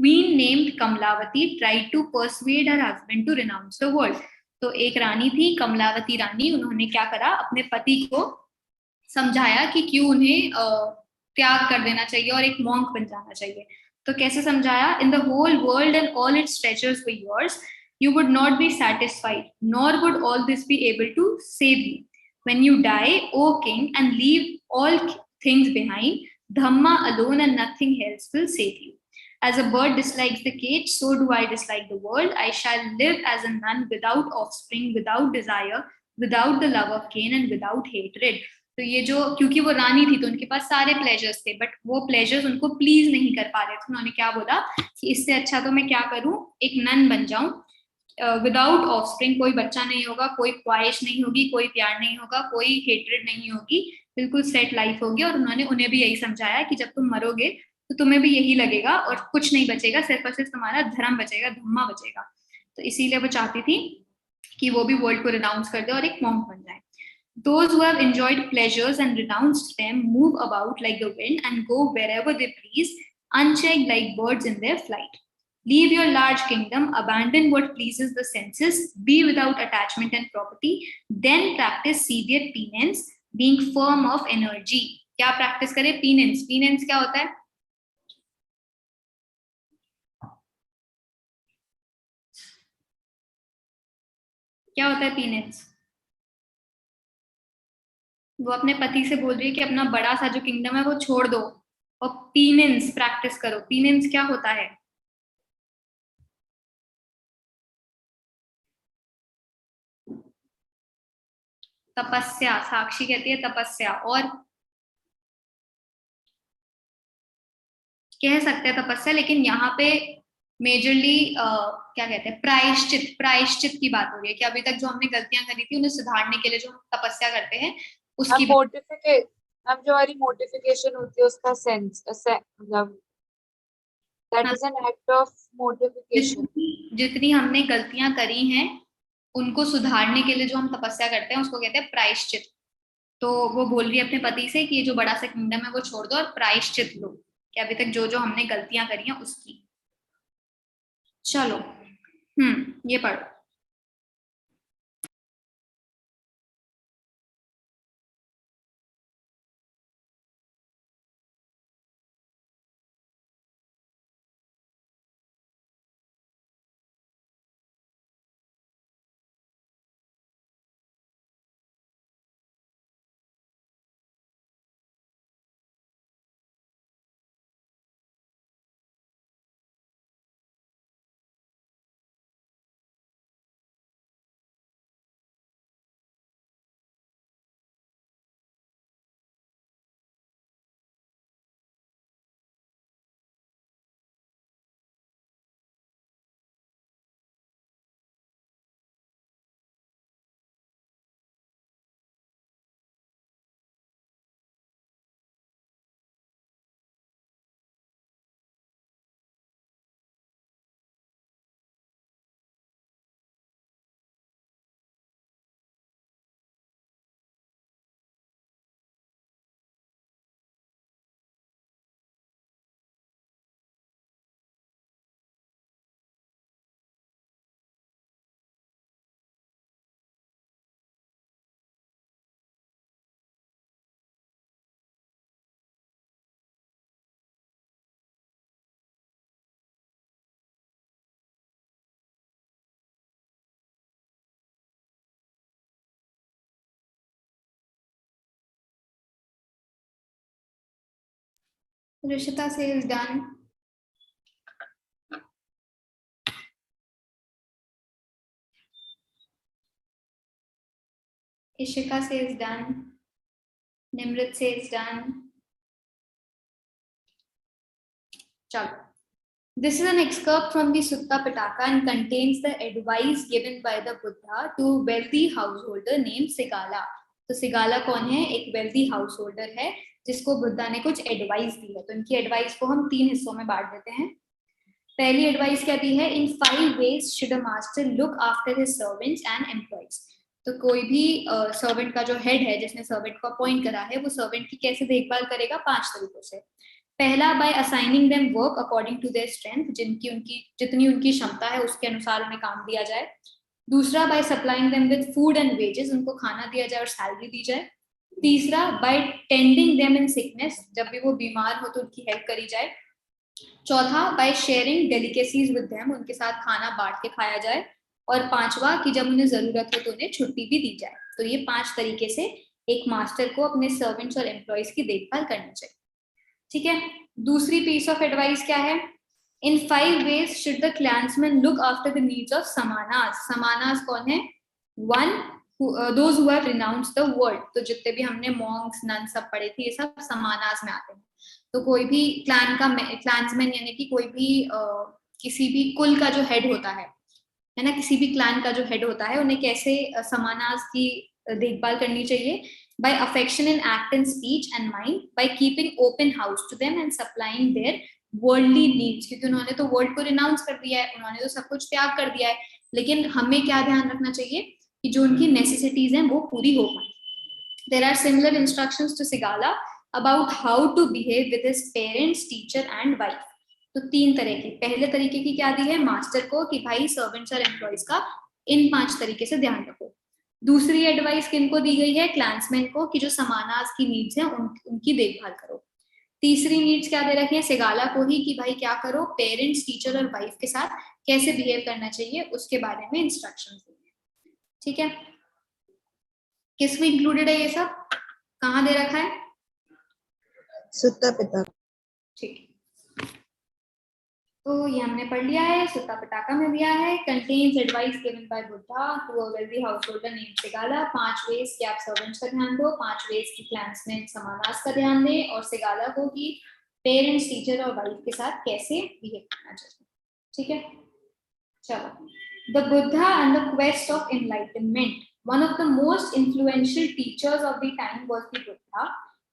queen named Kamlavati tried to persuade her husband to renounce the world। तो एक रानी थी कमलावती रानी, उन्होंने क्या करा, अपने पति को समझाया कि क्यों उन्हें त्याग कर देना चाहिए और एक मॉन्क बन जाना चाहिए। तो कैसे समझाया? In the whole world and all its treasures were yours, you would not be satisfied, nor would all this be able to save you। When you die, O king, and leave all things behind, Dhamma alone and nothing else will save you। As a bird dislikes the cage, so do I dislike the world। I shall live as a nun without offspring, without desire, without the love of gain, and without hatred। तो ये जो, क्योंकि वो रानी थी तो उनके पास सारे pleasures थे, बट वो प्लेजर्स उनको प्लीज नहीं कर पा रहे थे। उन्होंने क्या बोला कि इससे अच्छा तो मैं क्या करूं, एक नन बन जाऊं, विदाउट ऑफस्प्रिंग, कोई बच्चा नहीं होगा, कोई ख्वाहिश नहीं होगी, कोई प्यार नहीं होगा, कोई हेट्रेड नहीं होगी, बिल्कुल सेट लाइफ होगी। और उन्होंने उन्हें भी यही समझाया कि जब तुम मरोगे तो तुम्हें भी यही लगेगा और कुछ नहीं बचेगा, सिर्फ और सिर्फ तुम्हारा धर्म बचेगा, धम्मा बचेगा। तो इसीलिए वो चाहती थी कि वो भी वर्ल्ड को रिनाउंस कर दे और एक मॉन्क बन जाए। Those who have enjoyed pleasures and renounced them move about like the wind and go wherever they please, unchecked like birds in their flight। Leave your large kingdom, abandon what pleases the senses, be without attachment and property, then practice severe penance, being firm of energy। क्या practice करें? penance। penance क्या होता है? क्या होता है penance? वो अपने पति से बोल रही है कि अपना बड़ा सा जो किंगडम है वो छोड़ दो और पीनेंस प्रैक्टिस करो। पीनेंस क्या होता है? तपस्या। साक्षी कहती है तपस्या, और कह सकते हैं तपस्या, लेकिन यहाँ पे मेजरली क्या कहते हैं, प्रायश्चित। प्रायश्चित की बात हो रही है कि अभी तक जो हमने गलतियां करी थी उन्हें सुधारने के लिए जो हम तपस्या करते हैं उसकी अब जो हमारी मोटिफिकेशन होती है उसका सेंस, मतलब that is an act of mortification. जितनी हमने गलतियां करी हैं उनको सुधारने के लिए जो हम तपस्या करते हैं उसको कहते हैं प्रायश्चित। तो वो बोल रही है अपने पति से कि ये जो बड़ा सा किंगडम है वो छोड़ दो और प्रायश्चित लो, कि अभी तक जो जो हमने गलतियां करी हैं उसकी। चलो ये पढ़ो। Rishita says done. Ishika says done. Nimrit says done. Chalo. This is an excerpt from the Sutta Pitaka and contains the advice given by the Buddha to a wealthy householder named Sigala. तो सिगाला कौन है? एक wealthy house holder है जिसको बुद्धा ने कुछ advice दी है। तो इनकी एडवाइस को हम 3 हिस्सों में बांट देते हैं। पहली एडवाइस क्या दी है? इन 5 ways should a master look after his servants and employees. तो कोई भी सर्वेंट का जो हेड है, जिसने सर्वेंट को अपॉइंट करा है, वो सर्वेंट की कैसे देखभाल करेगा? 5 तरीकों से। पहला, by assigning them work according to their strength, जितनी उनकी क्षमता है उसके अनुसार उन्हें काम दिया जाए। दूसरा, by supplying them with food and wages, उनको खाना दिया जाए और सैलरी दी जाए। तीसरा, by tending them in sickness, जब भी वो बीमार हो तो उनकी हेल्प करी जाए। चौथा, by sharing delicacies with them, उनके साथ खाना बांट के खाया जाए। और 5वां, कि जब उन्हें जरूरत हो तो उन्हें छुट्टी भी दी जाए। तो ये 5 तरीके से एक मास्टर को अपने सर्वेंट्स और एम्प्लॉइज की देखभाल करनी चाहिए। ठीक है। दूसरी पीस ऑफ एडवाइस क्या है? इन 5 ways should the clansmen look after the needs of समानास। समानास कौन है? 1, those who have renounced the world। तो जितने भी हमने मॉन्क्स, नन सब पढ़े थे, ये सब समानास में आते हैं। तो कोई भी क्लान्समैन यानी कि कोई भी किसी भी कुल का जो हेड होता है ना, किसी भी क्लैन का जो हेड होता है, उन्हें कैसे समानास की देखभाल करनी चाहिए? by affection in act and speech and mind, by keeping open house to them and supplying their worldly needs। क्योंकि उन्होंने तो वर्ल्ड को रिनाउंस कर दिया है, उन्होंने तो सब कुछ त्याग कर दिया है, लेकिन हमें क्या ध्यान रखना चाहिए कि जो उनकी नेसेसिटीज हैं वो पूरी हो पाए। There are similar instructions to Sigala about how to behave with his parents, teacher and wife। तो 3 तरह की। पहले तरीके की क्या दी है मास्टर को कि भाई सर्वेंट्स और एम्प्लॉइज का इन 5 तरीके से ध्यान रखो। दूसरी एडवाइस किनको दी गई है? क्लान्समैन को, कि जो समानास की नीड्स हैं उनकी देखभाल करो। तीसरी नीड्स क्या दे रखी है? सिगाला को ही, कि भाई क्या करो, पेरेंट्स, टीचर और वाइफ के साथ कैसे बिहेव करना चाहिए उसके बारे में इंस्ट्रक्शंस दी है। ठीक है। किसमें इंक्लूडेड है ये सब? कहाँ दे रखा है? सुत्ता पिता। ठीक है, तो ये हमने पढ़ लिया है। सुत्ता पिटाका में दिया है, contains advice given by Buddha to a wealthy householder named Sigala. 5 ways कि आप सर्वेंट्स का ध्यान दो, 5 वेज कि क्लान्समैन समानास का ध्यान दें, और सिगाला को कि पेरेंट्स, टीचर और वाइफ के साथ कैसे बिहेव करना चाहिए। ठीक है, चलो। The Buddha and the quest of enlightenment. One of the most influential teachers of the time was the Buddha.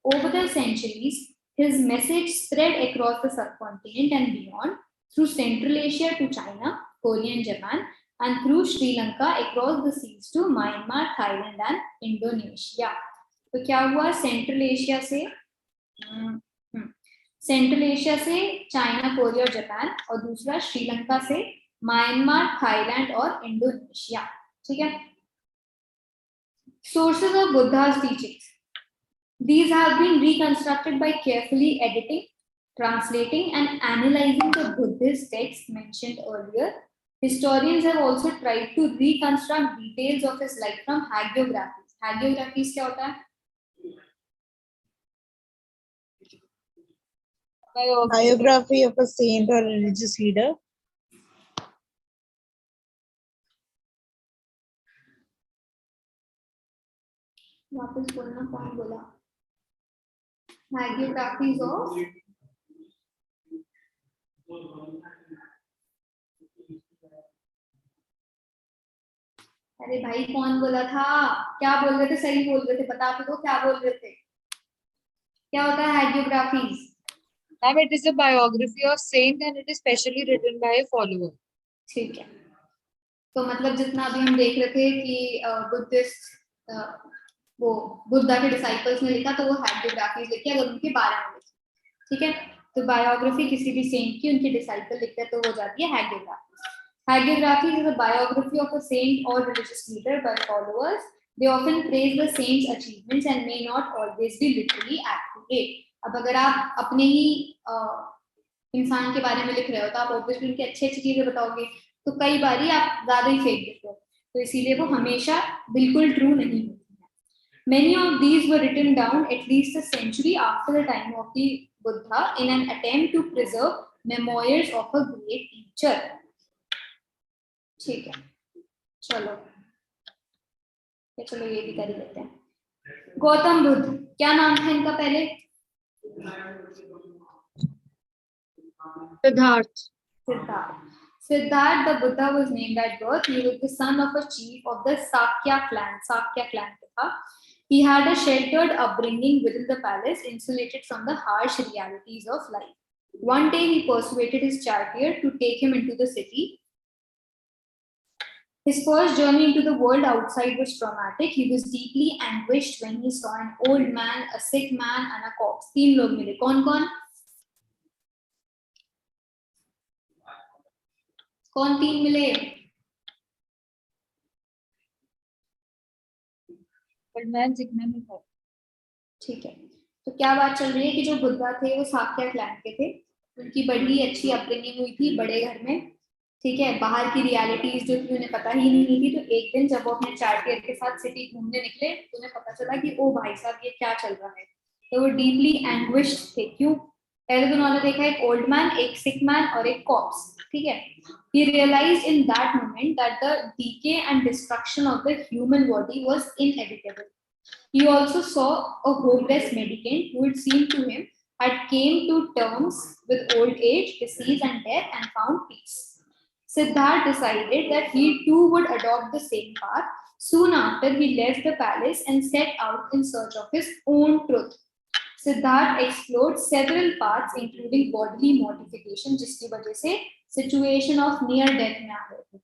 Over the centuries, his message spread across the subcontinent and beyond, through Central Asia to China, Korea and Japan, and through Sri Lanka across the seas to Myanmar, Thailand and Indonesia. तो क्या हुआ, central Asia से China, Korea और Japan, और दूसरा श्रीलंका से Myanmar, Thailand और Indonesia. ठीक है। Sources of Buddha's teachings. These have been reconstructed by carefully editing, translating and analyzing the Buddhist texts mentioned earlier. Historians have also tried to reconstruct details of his life from hagiographies. Hagiographies क्या होता है? Biography of a saint or religious leader. वापस बोलना, कौन बोला? Hagiographies of अरे भाई कौन बोला था? क्या बोल रहे थे? सही बोल रहे थे, बता तो दो क्या बोल रहे थे। क्या होता है hagiographies? Ma'am, it is a biography of saint and it is specially written by a follower. ठीक है। तो मतलब जितना अभी हम देख रहे थे कि बुद्धिस्ट वो बुद्धा के डिसाइपल्स ने लिखा, तो वो hagiographies लिखी अगर उनके बारे में लिखी। ठीक है। तो बायोग्राफी किसी भी सेंट की उनके डिसाइपल लिखते हैं तो हो जाती है hagiography. Hagiography is a biography of a saint or religious leader by followers. They often praise the saint's achievements and may not always be literally accurate. अब अगर आप अपने ही इंसान के बारे में लिख रहे हो तो आप ऑब्वियसली उनकी अच्छी चीजें बताओगे, तो कई बार ही आप ज्यादा ही फेक देते हो, तो इसीलिए वो हमेशा बिल्कुल ट्रू नहीं होती है। Many of these were written down at least a century after the time of the Buddha in an attempt to preserve memoirs of a great teacher. ठीक है, चलो चलो ये भी कर ही लेते हैं। गौतम बुद्ध, क्या नाम था इनका पहले? Siddharth. Siddharth the Buddha was named at birth. He was the son of a chief of the Sakya clan. Sakya clan था। He had a sheltered upbringing within the palace, insulated from the harsh realities of life. One day he persuaded his charioteer to take him into the city. His first journey into the world outside was traumatic. He was deeply anguished when he saw an old man, a sick man, and a corpse. तीन लोग मिले, कौन कौन? कौन तीन मिले? ठीक है, तो क्या बात चल रही है कि जो बुद्धा थे वो साक्या क्लैन के थे, उनकी बड़ी अच्छी अपब्रिंगिंग हुई थी बड़े घर में। ठीक है, बाहर की रियलिटीज जो थी उन्हें पता ही नहीं थी। तो एक दिन जब वो अपने चार्टियर के साथ सिटी घूमने निकले तो उन्हें पता चला कि ओ भाई साहब ये क्या चल रहा है। तो वो डीपली एंग्विश्ड थे। क्यों? पहले तो उन्होंने देखा एक ओल्ड मैन, एक सिक मैन और एक कॉर्प्स। ठीक है, he realized in that moment that the decay and destruction of the human body was inevitable. He also saw a hopeless mendicant who it seemed to him had came to terms with old age, disease and death and found peace. Siddharth decided that he too would adopt the same path. Soon after, he left the palace and set out in search of his own truth. Siddharth explored several paths, including bodily mortification, जिसकी वजह से situation of near death में आ गए थे।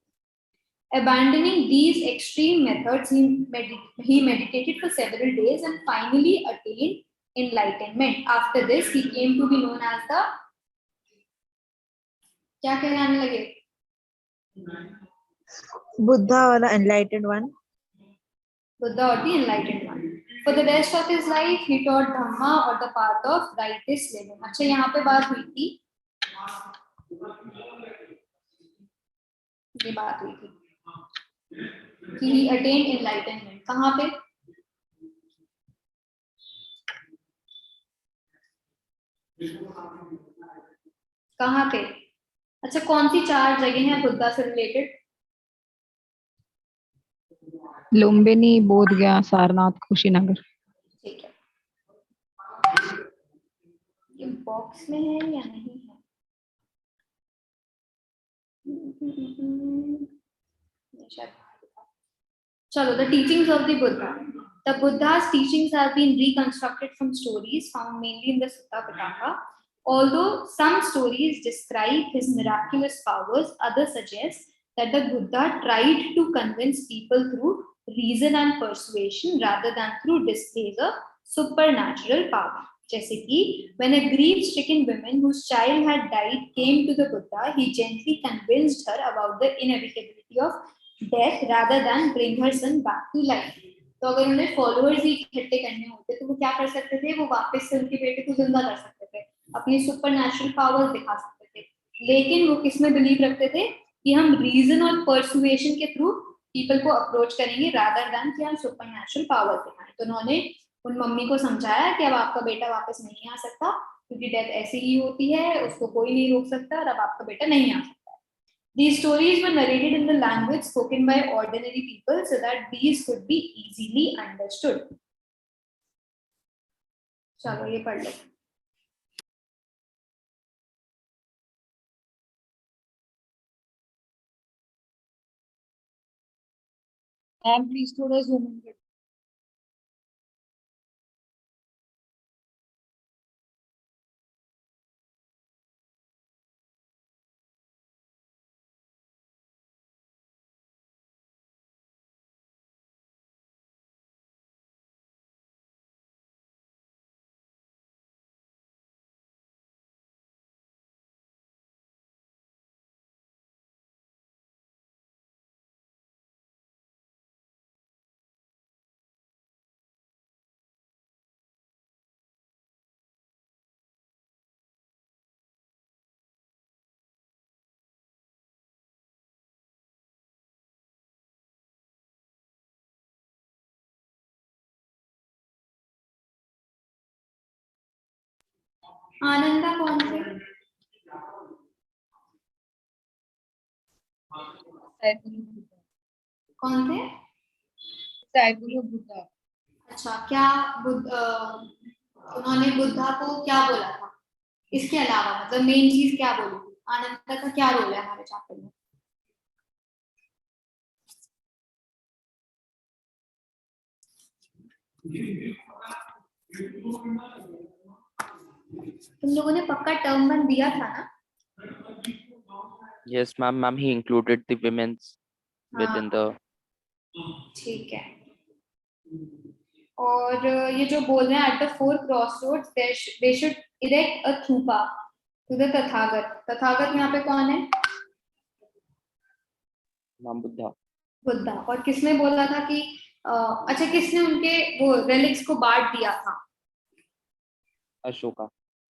Abandoning these extreme methods, he meditated for several days and finally attained enlightenment. After this, he came to be known as the क्या कहलाने लगे? Buddha or the enlightened one. Buddha or the enlightened one. For the rest of his life, he taught Dhamma or the path of righteous living. अच्छा, यहाँ पे बात हुई थी, ये बात हुई थी कि he attained enlightenment. कहाँ पे? कहाँ पे? अच्छा, कौन सी चार जगह हैं बुद्धा से रिलेटेड? लुम्बिनी, बोधगया, सारनाथ, कुशीनगर। ठीक है, ये बॉक्स में है या नहीं है? चलो, the teachings of the Buddha. The Buddha's teachings have been reconstructed from stories found mainly in the Sutta Pitaka. Although some stories describe his miraculous powers, others suggest that the Buddha tried to convince people through reason and persuasion rather than through displays of supernatural power. जैसे कि when a grief-stricken woman whose child had died came to the Buddha, he gently convinced her about the inevitability of death rather than bring her son back to life. तो अगर उन्हें followers ही इकट्ठे करने होते तो वो क्या कर सकते थे, वो वापस से उनके बेटे को जिंदा कर सकते थे, अपनी सुपरनैचुरल पावर्स दिखा सकते थे, लेकिन वो किस में बिलीव रखते थे कि हम रीजन और परसुएशन के थ्रू पीपल को अप्रोच करेंगे रादर देन कि हम सुपरनैचुरल पावर्स दिखाएं। तो उन्होंने उन मम्मी को समझाया कि अब आपका बेटा वापस नहीं आ सकता क्योंकि डेथ ऐसी ही होती है, उसको कोई नहीं रोक सकता और अब आपका बेटा नहीं आ सकता। These stories were narrated in the language spoken by ordinary people so that these could be easily understood. चलो ये पढ़ लो। मैम प्लीज थोड़ा जूम इन कर। आनंदा कौन थे? कौन थे? बुद्धा। अच्छा, क्या उन्होंने बुद्धा को क्या बोला था? इसके अलावा मतलब मेन चीज क्या बोली थी? आनंदा का क्या रोल है हमारे चैप्टर में? तुम लोगों ने पक्का टर्म वन दिया था ना? Yes, ma'am. He included the women's within the. ठीक है। और ये जो बोल रहे हैं at the four crossroads they should erect a thupa to the Tathagata. Tathagata यहाँ पे कौन है? Ma'am Buddha. बुद्धा। और किसने बोला था कि अच्छा किसने उनके वो रेलिक्स को बांट दिया था? Ashoka.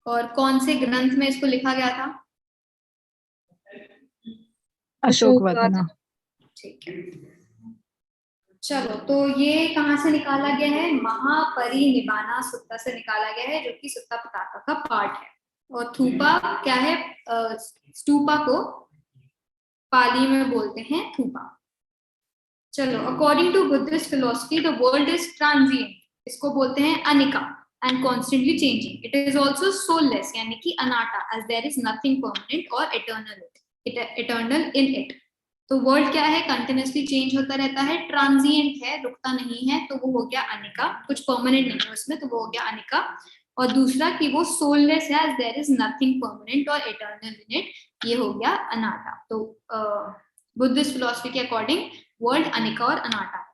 और कौन से ग्रंथ में इसको लिखा गया था? अशोकवदना। ठीक है, चलो तो ये कहाँ से निकाला गया है? महापरिनिब्बाना सुत्ता से निकाला गया है, जो कि सुत्ता पिटाका का पार्ट है। और थूपा क्या है? स्तूपा को पाली में बोलते हैं थूपा। चलो, according to Buddhist philosophy the world is transient, इसको बोलते हैं anicca, and constantly changing. It is also soulless यानी कि anatta, as there is nothing permanent और इटर्नल इन इट। तो वर्ल्ड क्या है? कंटिन्यूसली चेंज होता रहता है, ट्रांजिएंट है, रुकता नहीं है, तो वो हो गया अनिका। कुछ परमानेंट नहीं है उसमें, तो वो हो गया अनिका। और दूसरा कि वो सोललेस है, as there is nothing permanent और इटर्नल इन इट, ये हो गया अनाटा। तो बुद्धिस्ट फिलोसफी के अकॉर्डिंग वर्ल्ड अनिका और अनाटा है।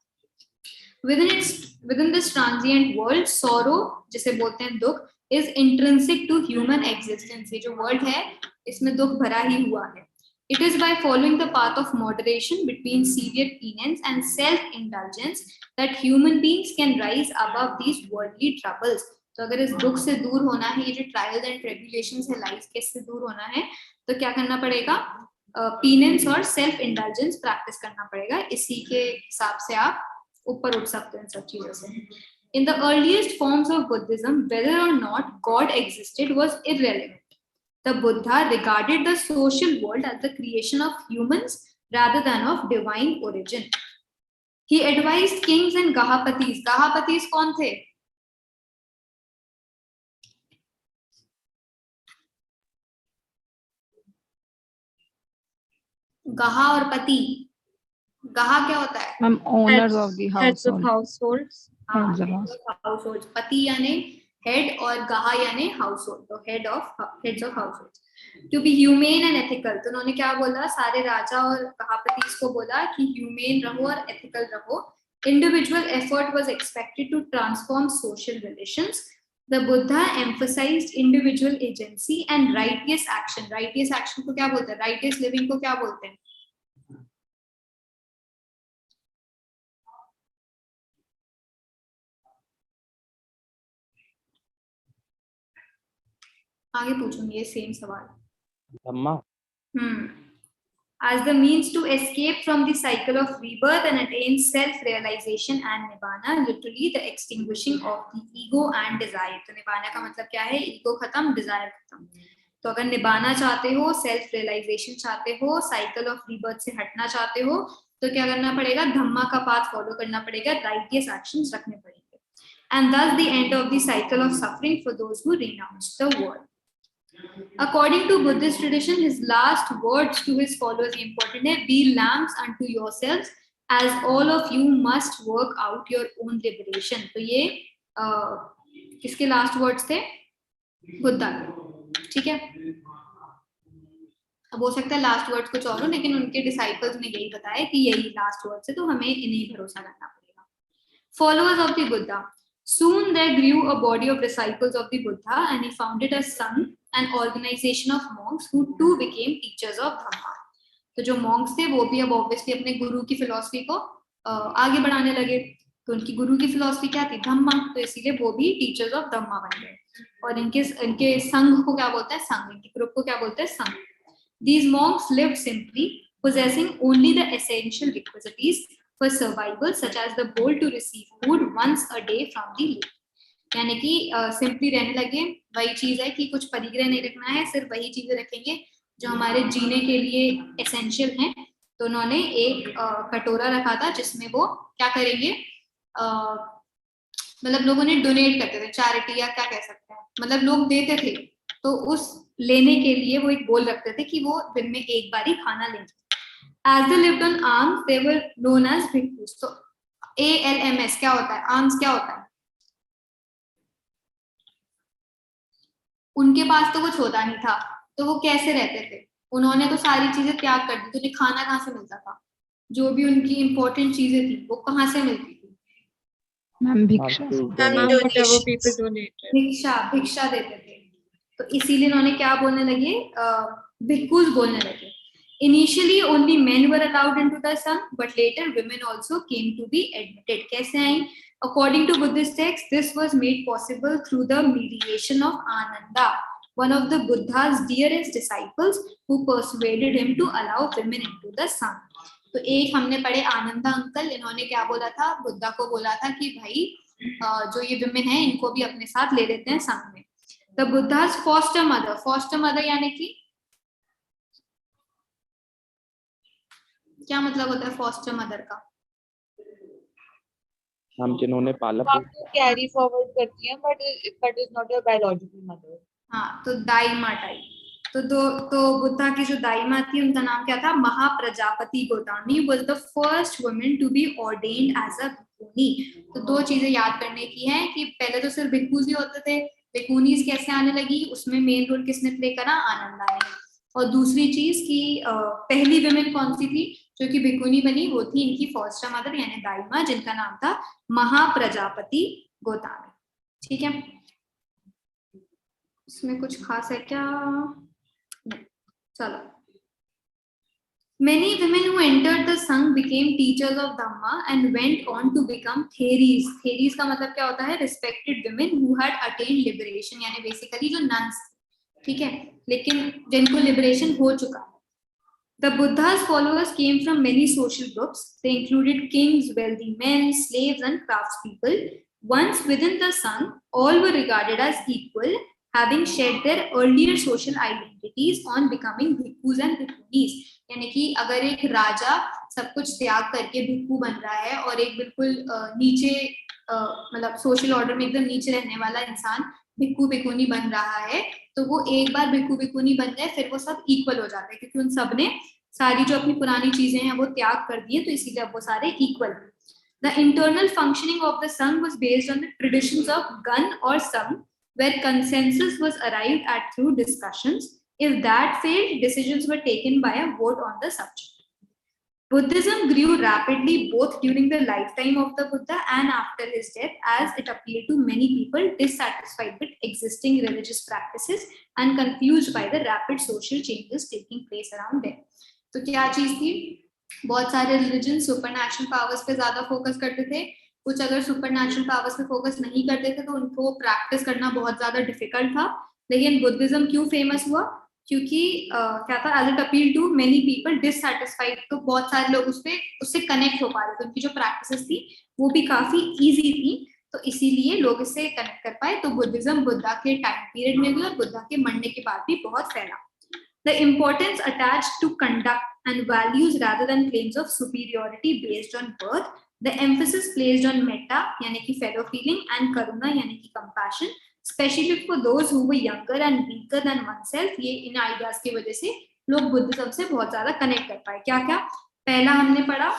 Within this transient world, sorrow जिसे बोलते हैं दुख, is intrinsic to human existence। ये जो वर्ल्ड है इसमें दुख भरा ही हुआ है। It is by following the path of moderation between severe penance and self-indulgence that human beings can rise above these worldly troubles। तो अगर इस दुख से दूर होना है, ये जो ट्रायल्स एंड ट्रिब्यूलेशंस है लाइफ के, इससे दूर होना है, तो क्या करना पड़ेगा? पीनेंस और सेल्फ इंडल्जेंस प्रैक्टिस करना पड़ेगा। इसी के हिसाब से आप ऊपर उठ सकते हैं इन सब चीजों से। In the earliest forms of Buddhism, whether or not God existed was irrelevant. The Buddha regarded the social world as the creation of humans rather than of divine origin. He advised kings and Gahapatis. Gahapatis कौन थे? गाहा और पति। गाहा क्या होता है? Ma'am owners of the Heads of household. households. पति यानी head और गाहा यानी हाउसहोल्ड, तो heads of household. To be humane and ethical, तो उन्होंने क्या बोला? सारे राजा और गाहापतिस को बोला कि ह्यूमेन रहो और एथिकल रहो। Individual effort was expected to transform social relations. The Buddha emphasized individual agency and righteous action. Righteous action को क्या बोलते हैं? Righteous living को क्या बोलते हैं? आगे पूछूंगी ये सेम सवाल. धम्मा. As the means to escape from the cycle of rebirth and attain self-realization and nibbana, literally the extinguishing of the ego and desire. तो निबाना का मतलब क्या है? ईगो खत्म, डिजायर खत्म. तो अगर निबाना चाहते हो, सेल्फ रियलाइजेशन चाहते हो, साइकिल ऑफ रीबर्थ से हटना चाहते हो, तो क्या करना पड़ेगा? धम्मा का पाथ फॉलो करना पड़ेगा, राइटियस एक्शंस रखने पड़ेंगे. And thus the end of the cycle of suffering for those who renounce the world. According to Buddhist tradition, his last words to his followers important है, be lamps unto yourselves, as all of you must work out your own liberation. तो ये किसके last words थे? बुद्धा के. ठीक है. अब हो सकता है लास्ट वर्ड्स कुछ और हो, लेकिन उनके डिसाइपल्स ने यही बताया कि यही लास्ट वर्ड्स है, तो हमें इन्हें भरोसा करना पड़ेगा. Followers of the Buddha. Soon there grew a body of disciples of the Buddha, and he founded a sangh, an organization of monks who too became teachers of Dhamma. तो जो monks थे वो भी अब obviously अपने गुरु की philosophy को आगे बढ़ाने लगे. तो उनकी गुरु की philosophy क्या थी? धम्मा. तो इसीलिए वो भी teachers of Dhamma बन गए. और इनके संघ को क्या बोलते हैं? संघ. इनके ग्रुप को क्या बोलते हैं? संघ. These monks lived simply, possessing only the essential requisites for survival, such as the bowl to receive food once a day from the lake. यानी कि सिंपली रहने लगे. वही चीज है कि कुछ परिग्रह नहीं रखना है, सिर्फ वही चीजें रखेंगे जो हमारे जीने के लिए एसेंशियल हैं. तो उन्होंने एक कटोरा रखा था जिसमें वो क्या करेंगे, मतलब लोगों ने डोनेट करते थे, चैरिटी या क्या कह सकते हैं, मतलब लोग देते थे, तो उस लेने के लिए वो एक बोल रखते थे कि वो दिन में एक बार ही खाना लेंगे. As they lived on alms, they were known as bhikkhus. So ALMS क्या होता है? alms क्या होता है? उनके पास तो कुछ होता नहीं था, तो वो कैसे रहते थे? उन्होंने तो सारी चीजें त्याग कर दी. तो उन्हें खाना कहाँ से मिलता था? जो भी उनकी इंपॉर्टेंट चीजें थी वो कहाँ से मिलती थी? मैम भिक्षा. भिक्षा देते थे. तो इसीलिए उन्होंने क्या बोलने लगे? भिक्खुस बोलने लगे. Initially only men were allowed into the sangh, but later women also came to be admitted. कैसे आई? According to Buddhist texts, this was made possible through the mediation of Ananda, one of the Buddha's dearest disciples, who persuaded him to allow women into the sangh. तो एक हमने पढ़े Ananda uncle, इन्होंने क्या बोला था? बुद्धा को बोला था कि भाई जो ये women हैं इनको भी अपने साथ ले लेते हैं संघ में. The Buddha's foster mother यानी कि क्या मतलब होता है फॉस्टर मदर का? हम जिन्होंने पाला कैरी फॉरवर्ड करती हैं, but is not your biological mother. हाँ, तो दाई माँ टाइप. तो बुद्धा की जो दाई माँ थी उनका नाम क्या था? Mahaprajapati गोतानी was the first woman to be ordained as a भिक्खुनी. तो दो चीजें याद करने की है कि पहले तो सिर्फ भिक्खुस ही होते थे, भिक्खुनीज कैसे आने लगी, उसमें मेन रोल किसने प्ले करा? आनंदा ने. और दूसरी चीज की पहली विमेन कौन सी थी जो कि भिक्खुनी बनी? वो थी इनकी फॉस्टर मदर यानी दाई माँ, जिनका नाम था महाप्रजापति गोतानी. ठीक है. इसमें कुछ खास है क्या? नहीं. चलो. Many women who entered the sangh became teachers of Dhamma and went on to become theris. Theris का मतलब क्या होता है? Respected women who had attained liberation, यानी बेसिकली जो nuns. ठीक है, लेकिन जिनको लिबरेशन हो चुका. The Buddha's followers came from many social groups. They included kings, wealthy men, slaves, and craftspeople. Once within the sangh, all were regarded as equal, having shed their earlier social identities on becoming bhikkhus and bhikkhunis. यानी कि अगर एक राजा सब कुछ त्याग करके भिक्खु बन रहा है और एक बिल्कुल नीचे मतलब सोशल ऑर्डर में एकदम नीचे रहने वाला इंसान भिक्खु भिक्खुनी बन रहा है, तो वो एक बार भिक्खु भिक्खुनी बन जाए फिर वो सब इक्वल हो जाते हैं, क्योंकि उन सब ने सारी जो अपनी पुरानी चीजें हैं वो त्याग कर दी है, तो इसीलिए अब वो सारे equal. The internal functioning of the sangh was based on the traditions of Gan or Sangh, where consensus was arrived at through discussions. If that failed, decisions were taken by a vote on the subject. Buddhism grew rapidly both during the lifetime of the Buddha and after his death, as it appealed to many people dissatisfied with existing religious practices and confused by the rapid social changes taking place around them. तो क्या चीज थी? बहुत सारे religion supernatural powers पे ज्यादा focus करते थे, कुछ अगर सुपरनैचुरल पावर्स पे फोकस नहीं करते थे तो उनको प्रैक्टिस करना बहुत ज्यादा डिफिकल्ट था. लेकिन बुद्धिज्म क्यों फेमस हुआ? क्योंकि क्या था, as it appeal to many people dissatisfied, तो बहुत सारे लोग उससे कनेक्ट हो पा रहे थे, उनकी जो प्रैक्टिसेस थी वो भी काफी इजी थी, तो इसीलिए लोग इससे कनेक्ट कर पाए. तो बुद्धिज्म बुद्धा के टाइम पीरियड में भी और बुद्धा के मरने के बाद भी बहुत फैला. The importance attached to conduct and values rather than claims of superiority based on birth. The emphasis placed on metta, यानी कि fellow feeling, and karuna, यानी कि compassion, especially for those who were younger and weaker than oneself. ये इन ideas की वजह से लोग Buddhism से बहुत ज्यादा कनेक्ट कर पाए. क्या क्या? पहला हमने पढ़ा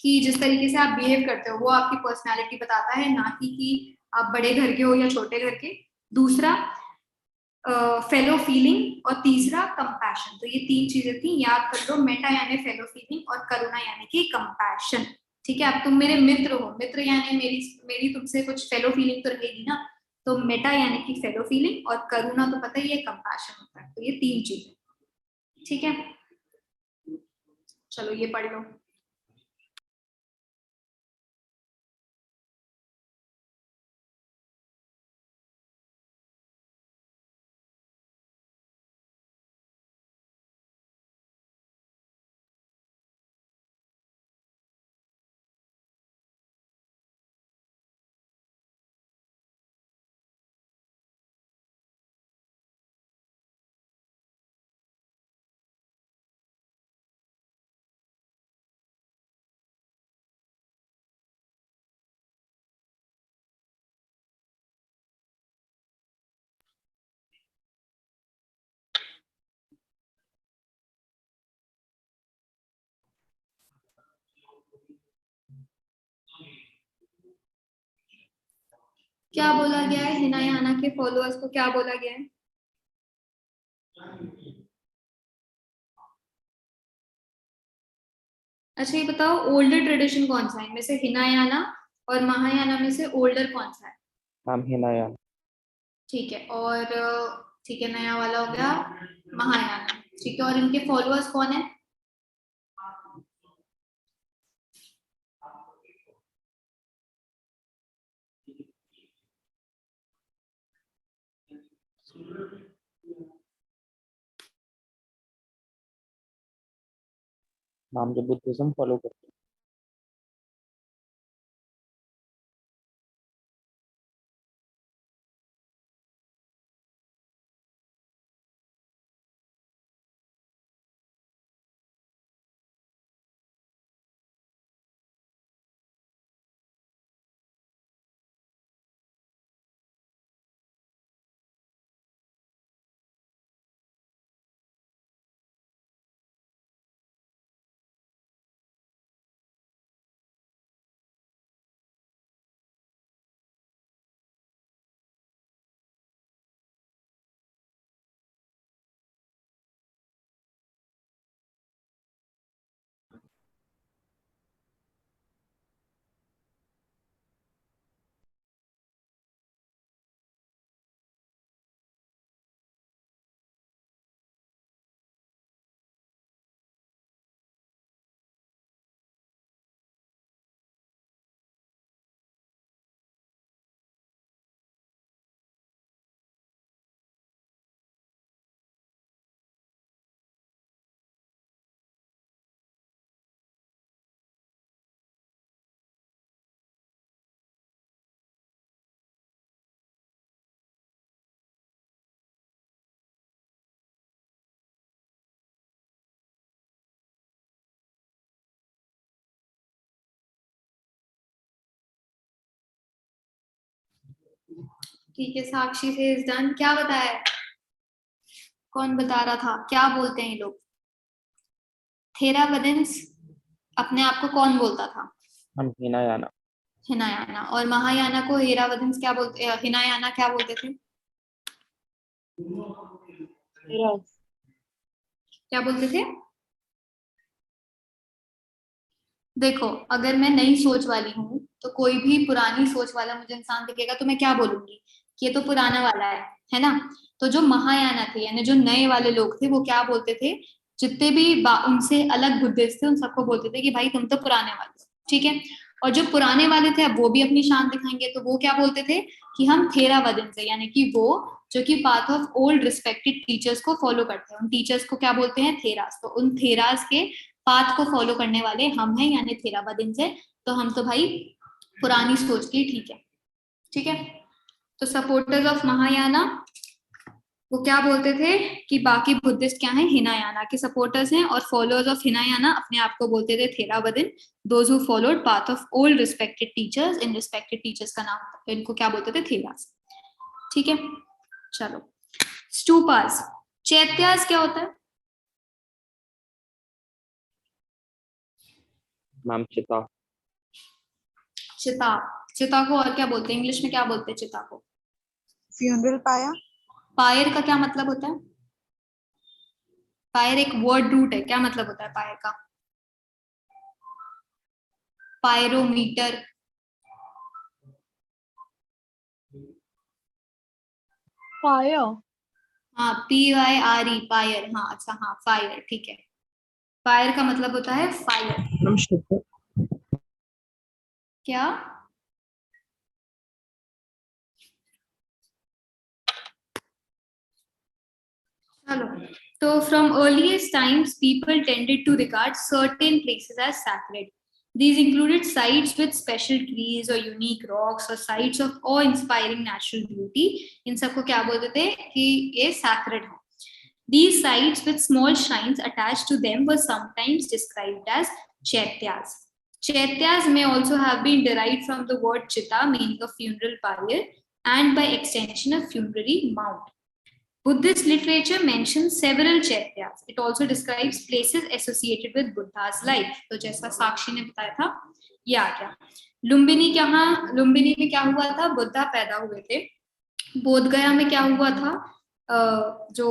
कि जिस तरीके से आप बिहेव करते हो वो आपकी पर्सनैलिटी बताता है, ना कि आप बड़े घर के हो या छोटे घर के. दूसरा फेलो फीलिंग, और तीसरा कंपैशन. तो ये तीन चीजें थी, याद कर लो. मेटा यानी फेलो फीलिंग और करुणा यानी कि कंपैशन. ठीक है, अब तुम मेरे मित्र हो, मित्र यानी मेरी तुमसे कुछ फेलो फीलिंग तो रहेगी ना. तो मेटा यानी कि फेलो फीलिंग और करुणा तो पता ही है कंपैशन होता है. तो ये तीन चीजें. ठीक है, चलो ये पढ़ लो. क्या बोला गया है? हिनायाना के फॉलोअर्स को क्या बोला गया है? अच्छा ये बताओ, ओल्डर ट्रेडिशन कौन सा है इनमें से? हिनायाना और महायाना में से ओल्डर कौन सा है? मैम हिनायाना. ठीक है, और ठीक है, नया वाला हो गया महायाना. ठीक है, और इनके फॉलोअर्स कौन है? मैम जो बुद्धिज्म फॉलो करते हैं. ठीक है, साक्षी से इज डन. क्या बताया? कौन बता रहा था? क्या बोलते हैं ये लोग? थेरावदिन्स अपने आप को कौन बोलता था? हम हिनायाना. हिनायाना. और महायाना को हेरावदिन्स क्या बोलते, हिनायाना क्या बोलते थे? क्या बोलते थे? देखो, अगर मैं नई सोच वाली हूँ तो कोई भी पुरानी सोच वाला मुझे इंसान दिखेगा तो मैं क्या बोलूंगी कि ये तो पुराना वाला है ना। तो जो महायाना थे यानी जो नए वाले लोग थे वो क्या बोलते थे, जितने भी उनसे अलग बुद्धिस्ट थे उन सबको बोलते थे कि भाई तुम तो पुराने वाले हो, ठीक है। और जो पुराने वाले थे अब वो भी अपनी शान दिखाएंगे तो वो क्या बोलते थे कि हम थेरावादन से, यानी कि वो जो कि path of old respected teachers को फॉलो करते हैं, उन टीचर्स को क्या बोलते हैं, थेरास। तो उन थेरास के पाथ को फॉलो करने वाले हम हैं यानी थेरावादन से। तो हम तो भाई पुरानी सोच के ठीक है, ठीक है। तो सपोर्टर्स ऑफ महायाना वो क्या बोलते थे कि बाकी बुद्धिस्ट क्या हैं, हिनायाना के सपोर्टर्स हैं, और फॉलोअर्स ऑफ हिनायाना अपने आप को बोलते थे Theravadin. Those who followed path of old respected teachers, इन रिस्पेक्टेड टीचर्स का नाम इनको क्या बोलते थे, थेरास, ठीक है। चलो, स्टूपास, चैत्यास क्या होता है? मैम चिता। चिता, चिता को और क्या बोलते हैं इंग्लिश में, क्या बोलते हैं चिता को? Funeral pyre. पायर का क्या मतलब होता है? पायर एक वर्ड रूट है, क्या मतलब होता है पायर का? Pyrometer, Fire. हाँ PYRE, पायर, हाँ अच्छा, हाँ फायर, ठीक है। फायर का मतलब होता है फायर। I'm sure. क्या? चलो, तो from earliest times people tended to regard certain places as sacred. These included sites with special trees or unique rocks or sites of awe-inspiring natural beauty. इन सबको क्या बोलते थे कि ये sacred है. These sites with small shrines attached to them were sometimes described as chaityas. Chaityas may also have been derived from the word chitta, meaning a funeral pyre, and by extension a funerary mound. Buddhist literature mentions several chaityas. It also describes places associated with Buddha's life. तो जैसा साक्षी ने बताया था, ये आ गया। लुम्बिनी लुम्बिनी में क्या हुआ था, बुद्धा पैदा हुए थे। बोध गया में क्या हुआ था, जो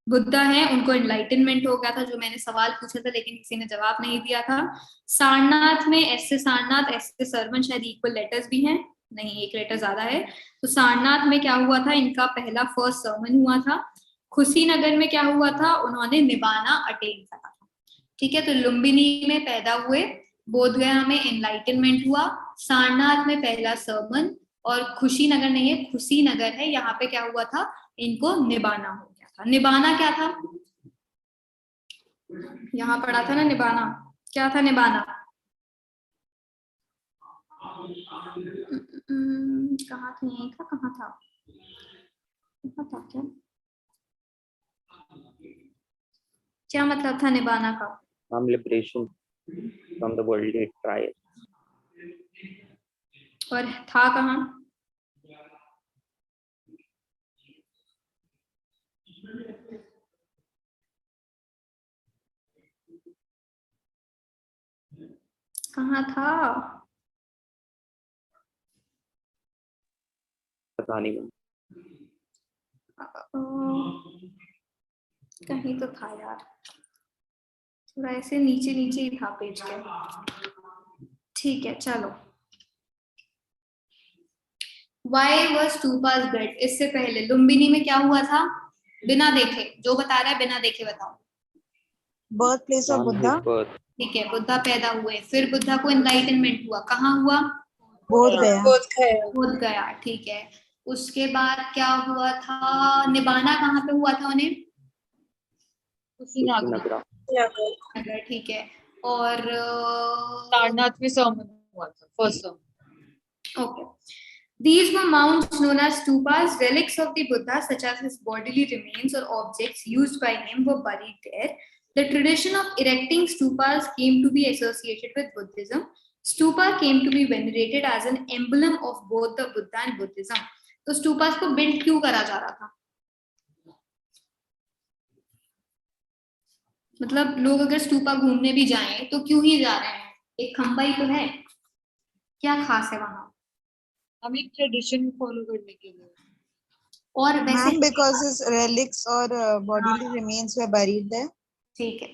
बुद्धा है उनको एनलाइटनमेंट हो गया था, जो मैंने सवाल पूछा था लेकिन किसी ने जवाब नहीं दिया था। सारनाथ में एस से सारनाथ, एस से सरवन, शायद इक्वल लेटर्स भी हैं, नहीं एक लेटर ज्यादा है। तो सारनाथ में क्या हुआ था, इनका पहला फर्स्ट सर्मन हुआ था। खुशीनगर में क्या हुआ था, उन्होंने निबाना अटेन करा था, ठीक है। तो लुम्बिनी में पैदा हुए, बोधगया में एनलाइटनमेंट हुआ, सारनाथ में पहला सर्मन, और खुशीनगर नहीं है, खुशीनगर है, यहाँ पे क्या हुआ था, इनको निबाना हो गया था। निबाना क्या था, यहाँ पढ़ा था ना निबाना, क्या था निबाना? कहाँ था, यही था, कहाँ था क्या, क्या मतलब था निबाना का? Ma'am liberation from the worldly trial. और था कहाँ? कहाँ था? पता नहीं मैम। कहीं तो था यार, थोड़ा ऐसे नीचे नीचे ही था पेज के, ठीक है। चलो, Why was Stupa's built? इससे पहले लुम्बिनी में क्या हुआ था, बिना देखे, जो बता रहा है बिना देखे बताओ। Birthplace of Buddha. ठीक है, बुद्धा पैदा हुए, फिर बुद्धा को एनलाइटनमेंट हुआ, कहाँ हुआ? Bodh Gaya. बोध गया, ठीक है। उसके बाद क्या हुआ था, निबाना कहाँ पे हुआ था उन्हें? कुशीनगर। ठीक है। और सारनाथ में सर्मन हुआ था, first sermon. okay. These were mounds known as stupas. Relics of the Buddha, such as his bodily remains or objects used by him, were buried there. The tradition of erecting stupas came to be associated with Buddhism. Stupa came to be venerated as an emblem of both the Buddha and Buddhism. तो stupas को build क्यों करा जा रहा था? मतलब लोग अगर स्तूपा घूमने भी जाएं तो क्यों ही जा रहे हैं, एक खंबा ही तो है, क्या खास है वहां? हम एक ट्रेडिशन फॉलो करने के लिए। और वैसे Ma'am, because his relics or bodily remains were buried there. ठीक है।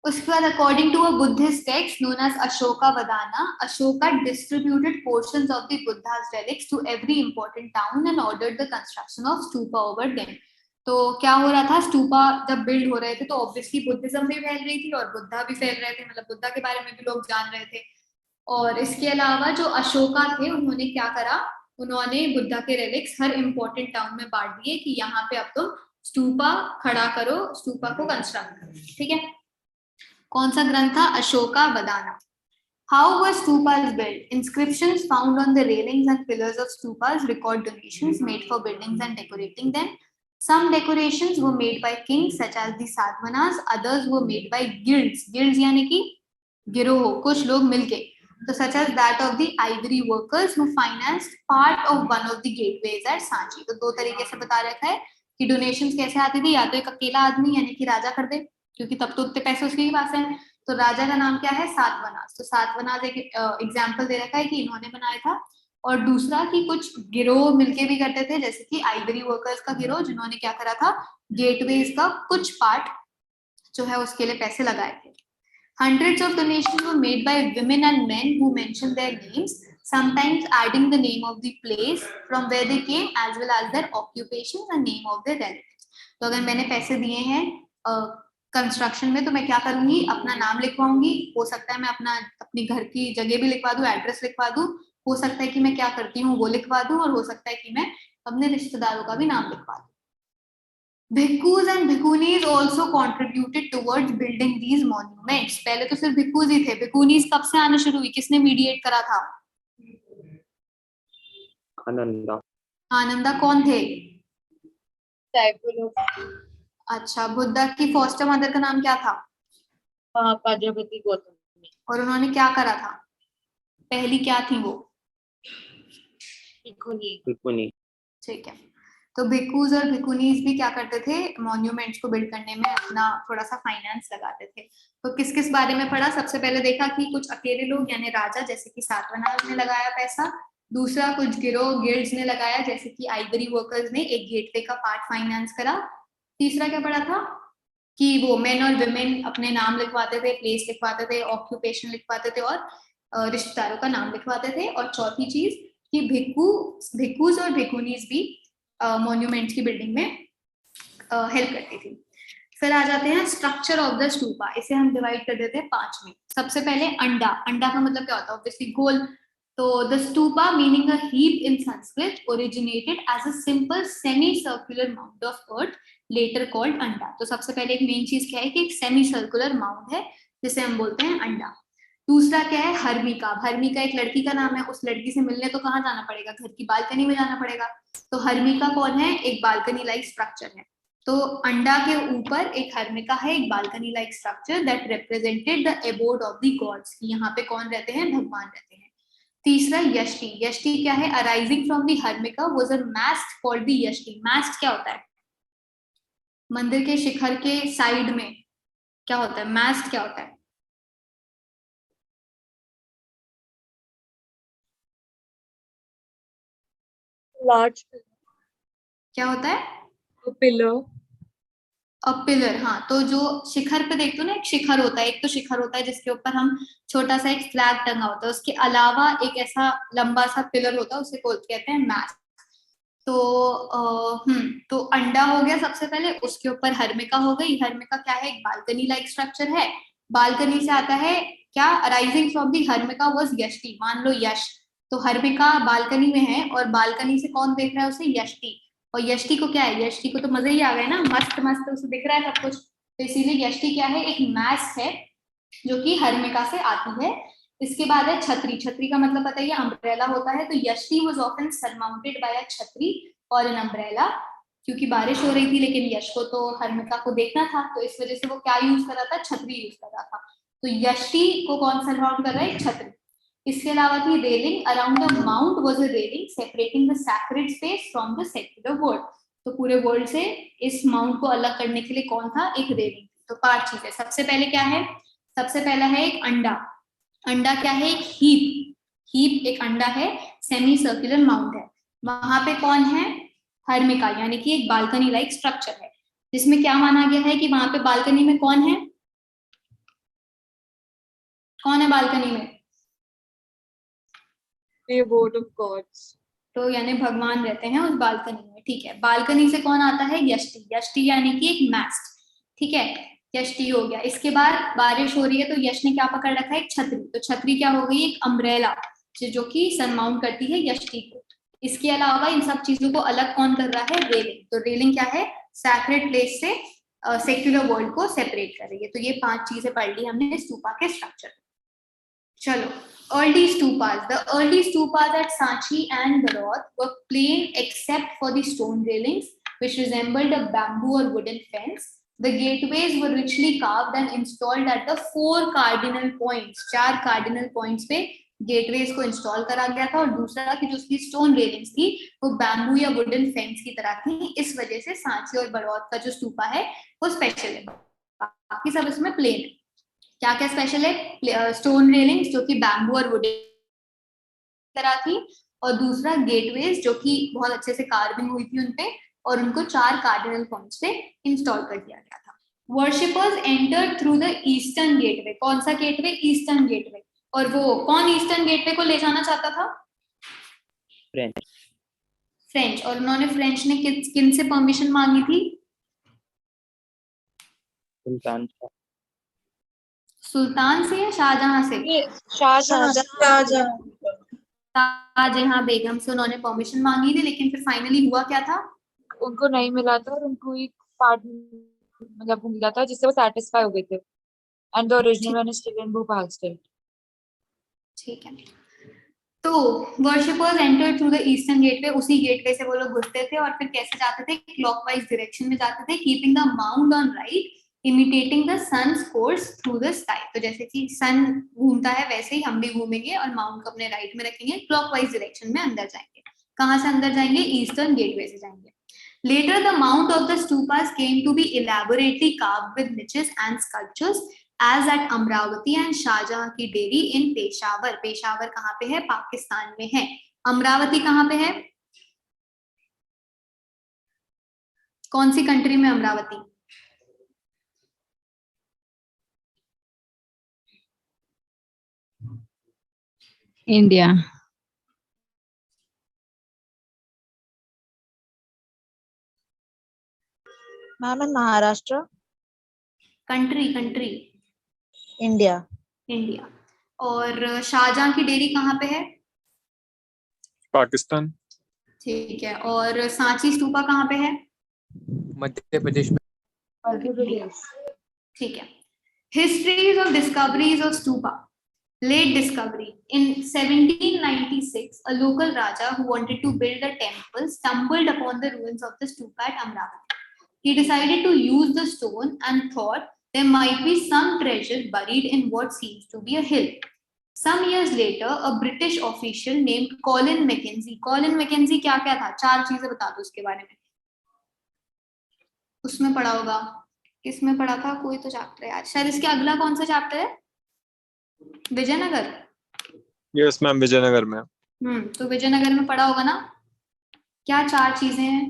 उसके बाद according to a Buddhist text known as Ashokavadana, Ashoka distributed portions of the Buddha's relics to every important town and ordered the construction of stupa over them. तो क्या हो रहा था, स्तूपा जब बिल्ड हो रहे थे तो ऑब्वियसली बुद्धिज्म भी फैल रही थी और बुद्धा भी फैल रहे थे, मतलब बुद्धा के बारे में भी लोग जान रहे थे। और इसके अलावा जो अशोका थे उन्होंने क्या करा, उन्होंने बुद्धा के रेलिक्स हर इंपॉर्टेंट टाउन में बांट दिए कि यहाँ पे अब तुम स्तूपा खड़ा करो, स्तूपा को कंस्ट्रक्ट करो। ठीक है, कौन सा ग्रंथ था? Ashoka वदाना। How were stupas built? Inscriptions found on the railings and pillars of stupas record donations made for buildings and decorating them. Some decorations were made by kings such as the Sadhvanas, others were made by guilds. Guilds यानी कि गिरोह, कुछ लोग मिलके, तो such as that of the ivory workers who financed part of one of the gateways at Sanchi. तो दो तरीके से बता रखा है कि डोनेशंस कैसे आती थी, या तो एक अकेला आदमी यानी कि राजा कर दे, क्योंकि तब तो उतने पैसे उसके पास हैं, तो राजा का नाम क्या है? सातवनास। तो सातवनास एक एग्जाम्पल दे रखा है कि इन्होंने बनाया था। और दूसरा कि कुछ गिरोह मिलके भी करते थे, जैसे कि आइवरी वर्कर्स का गिरोह, जिन्होंने क्या करा था, गेटवेज का कुछ पार्ट जो है उसके लिए पैसे लगाए थे। Hundreds of donations were made by women and men who mentioned their names, sometimes adding the name of the place from where they came as well as their occupations and name of their relatives. तो अगर मैंने पैसे दिए हैं construction में, तो मैं क्या करूंगी, अपना नाम लिखवाऊंगी, हो सकता है मैं अपनी घर की जगह भी लिखवा दूं, एड्रेस लिखवा दूं, हो सकता है कि मैं क्या करती हूँ वो लिखवा दूं, और हो सकता है कि मैं अपने रिश्तेदारों का भी नाम लिखवा दूं। Bhikkhus and bhikkhunis also contributed towards building these monuments. पहले तो सिर्फ भिक्खुज ही थे, भिक्खुनीज कब से आना शुरू हुई, किसने मीडिएट करा था? आनंदा। आनंदा कौन थे? Disciple of अच्छा, बुद्धा की फॉस्टर मदर का नाम क्या था? प्रजापति गौतमी। और उन्होंने क्या करा था? पहली क्या थी वो? भिक्खुनी। ठीक है, तो भिक्खुज और भिक्खुनीज भी क्या करते थे, मॉन्यूमेंट्स को बिल्ड करने में अपना थोड़ा सा फाइनेंस लगाते थे। तो किस किस बारे में पढ़ा? सबसे पहले देखा कि कुछ अकेले लोग यानी राजा जैसे कि सातवाहनास ने लगाया पैसा, दूसरा कुछ गिरोह गिल्ड्स ने लगाया, जैसे कि आइवरी वर्कर्स ने एक गेटवे का पार्ट फाइनेंस करा, तीसरा क्या पढ़ा था कि वो मेन और विमेन अपने नाम लिखवाते थे, प्लेस लिखवाते थे, ऑक्यूपेशन लिखवाते थे और रिश्तेदारों का नाम लिखवाते थे, और चौथी चीज कि भिक्खुज और भिक्खुनीज भी मॉन्यूमेंट्स की बिल्डिंग में हेल्प करती थी। फिर आ जाते हैं स्ट्रक्चर ऑफ द स्तूपा, इसे हम डिवाइड कर देते हैं 5 में। सबसे पहले अंडा, अंडा का मतलब क्या होता है? ऑब्वियसली गोल। तो the stupa meaning a heap in Sanskrit originated as a simple semi circular mound of earth later called anda. तो सबसे पहले एक मेन चीज क्या है कि एक सेमी सर्कुलर माउंट है जिसे हम बोलते हैं अंडा। दूसरा क्या है? हर्मिका। हर्मिका एक लड़की का नाम है, उस लड़की से मिलने तो कहाँ जाना पड़ेगा? घर की बालकनी में जाना पड़ेगा। तो हर्मिका कौन है? एक बालकनी लाइक स्ट्रक्चर है। तो अंडा के ऊपर एक हर्मिका है, एक balcony like structure that represented the abode of the gods. यहाँ पे कौन रहते हैं? भगवान रहते हैं। तीसरा यष्टि। यष्टि क्या है? Arising from the harmika was a mast called the yashti. Mast क्या होता है? मंदिर के शिखर के साइड में क्या होता है? मास्ट क्या होता है? लार्ज क्या होता है? पिलर। अब पिलर, हाँ। तो जो शिखर पे देखते हो ना, एक शिखर होता है, एक तो शिखर होता है जिसके ऊपर हम छोटा सा एक फ्लैग टंगा होता है, उसके अलावा एक ऐसा लंबा सा पिलर होता है, उसे कहते हैं मास्ट। तो अंडा हो गया सबसे पहले, उसके ऊपर हर्मिका हो गई। हर्मिका क्या है? एक बालकनी लाइक स्ट्रक्चर है। बालकनी से आता है क्या? Arising from the harmika was yashti. मान लो यश, तो हर्मिका बालकनी में है और बालकनी से कौन देख रहा है उसे? यष्टि। और यष्टि को क्या है? यष्टि को तो मजा ही आ गया ना, मस्त मस्त उसे दिख रहा है सब कुछ, तो इसीलिए यष्टि क्या है? एक मास्ट है जो कि हर्मिका से आती है। इसके बाद है छतरी। छतरी का मतलब पता ही है, अम्ब्रेला होता है। तो यष्टि वाज ऑफन सरमाउंटेड बाय अ छतरी और एन अम्ब्रेला, क्योंकि बारिश हो रही थी लेकिन यश को तो हर्मिका को देखना था, तो इस वजह से वो क्या यूज कर रहा था? छतरी यूज कर रहा था। तो यष्टि को कौन सराउंड कर रहा है? छतरी। इसके अलावा भी railing around the mount was a railing separating the sacred space from the secular world. तो पूरे वर्ल्ड से इस माउंट को अलग करने के लिए कौन था? एक रेलिंग। तो 5 चीजें। सबसे पहले क्या है? सबसे पहला है एक अंडा। अंडा क्या है? एक हीप। हीप एक अंडा है, सेमी सर्कुलर माउंट है। वहां पे कौन है? हर्मिका, यानी कि एक बालकनी लाइक स्ट्रक्चर है, जिसमें क्या माना गया है कि वहां पे बालकनी में कौन है? कौन है बालकनी में? The abode of gods. तो यानी भगवान रहते हैं उस बालकनी में, ठीक है। बालकनी से कौन आता है? यष्टि। यष्टि यानी कि एक मैस्ट, ठीक है, यष्टि हो गया। इसके बाद बारिश हो रही है तो यश ने क्या पकड़ रखा है? एक छतरी। तो छतरी क्या हो गई? एक अम्ब्रेला, जो कि सरमाउंट करती है यष्टि को। इसके अलावा इन सब चीजों को अलग कौन कर रहा है? रेलिंग। तो रेलिंग क्या है? सैक्रेड प्लेस से सेक्युलर वर्ल्ड को सेपरेट कर रही है। तो ये 5 चीजें पढ़ ली हमने स्तूपा के स्ट्रक्चर। चलो, early stupas. The early stupas at Sanchi and Bharat were plain except for the stone railings, which resembled a bamboo or wooden fence. The gateways were richly carved and installed at the 4 cardinal points. 4 cardinal points पे gateways को install करा गया था। और दूसरा कि जो उसकी स्टोन रेलिंग्स थी वो बैम्बू या वुडन फेंस की तरह थी। इस वजह से सांची और बड़ौत का जो स्तूपा है वो स्पेशल है, बाकी सब इसमें प्लेन है। क्या क्या स्पेशल है? स्टोन रेलिंग्स जो कि बैम्बू और वुडन तरह थी, और दूसरा गेटवेज जो कि बहुत अच्छे से कार्विंग हुई थी उनपे, और उनको 4 कार्डिनल पॉइंट्स पे इंस्टॉल कर दिया गया था। Worshippers enter through the eastern gateway. कौन सा गेटवे? Eastern gateway. और वो कौन ईस्टर्न गेटवे को ले जाना चाहता था? फ्रेंच। फ्रेंच। और उन्होंने फ्रेंच ने किन से परमिशन मांगी थी? सुल्तान सुल्तान से या शाहजहां से? शाहजहां। शाहजहां बेगम से उन्होंने परमिशन मांगी थी, लेकिन फिर फाइनली हुआ क्या था? उनको नहीं मिला था और उनको एक पार्ट मतलब वो मिला था जिससे वो सेटिस्फाई हो गए थे। And the original one is still in Bhopal state. ठीक है। तो worshippers enter through the eastern gateway. उसी गेटवे से वो लोग घुसते थे और फिर कैसे जाते थे? क्लॉकवाइज डायरेक्शन में जाते थे, keeping the mound on right, imitating the sun's course through the sky. तो जैसे कि सन घूमता है वैसे ही हम भी घूमेंगे और माउंट को अपने राइट में रखेंगे, क्लॉकवाइज डायरेक्शन में अंदर जाएंगे। कहाँ से अंदर जाएंगे? ईस्टर्न गेटवे से जाएंगे। Later the mount of the stupas came to be elaborately carved with niches and sculptures as at Amravati and Shahjahan की डेरी in पेशावर। पेशावर कहाँ पे है? पाकिस्तान में है। अमरावती कहाँ पे है? कौन सी कंट्री में Amaravati? India. Ma'am in Maharashtra. Country India. India. और शाहजहां की डेरी कहाँ पे है? पाकिस्तान। ठीक है। और सांची स्तूपा कहाँ पे है? मध्य प्रदेश में। मध्य प्रदेश। ठीक है। Histories of discoveries of stupa. Late discovery. In 1796, a local Raja who wanted to build a temple stumbled upon the ruins of the stupa at Amravati. He decided to use the stone and thought there might be some treasure buried in what seems to be a hill. Some years later, a British official named Colin Mackenzie. Colin Mackenzie क्या क्या था? 4 चीजें बता दो उसके बारे में। उसमें पढ़ा होगा। किसमें पढ़ा था? कोई तो चैप्टर है यार, शायद इसके अगला कौन सा चैप्टर है? विजयनगर। यस मैम, विजयनगर में। तो विजयनगर में पढ़ा होगा ना। क्या 4 चीजें हैं?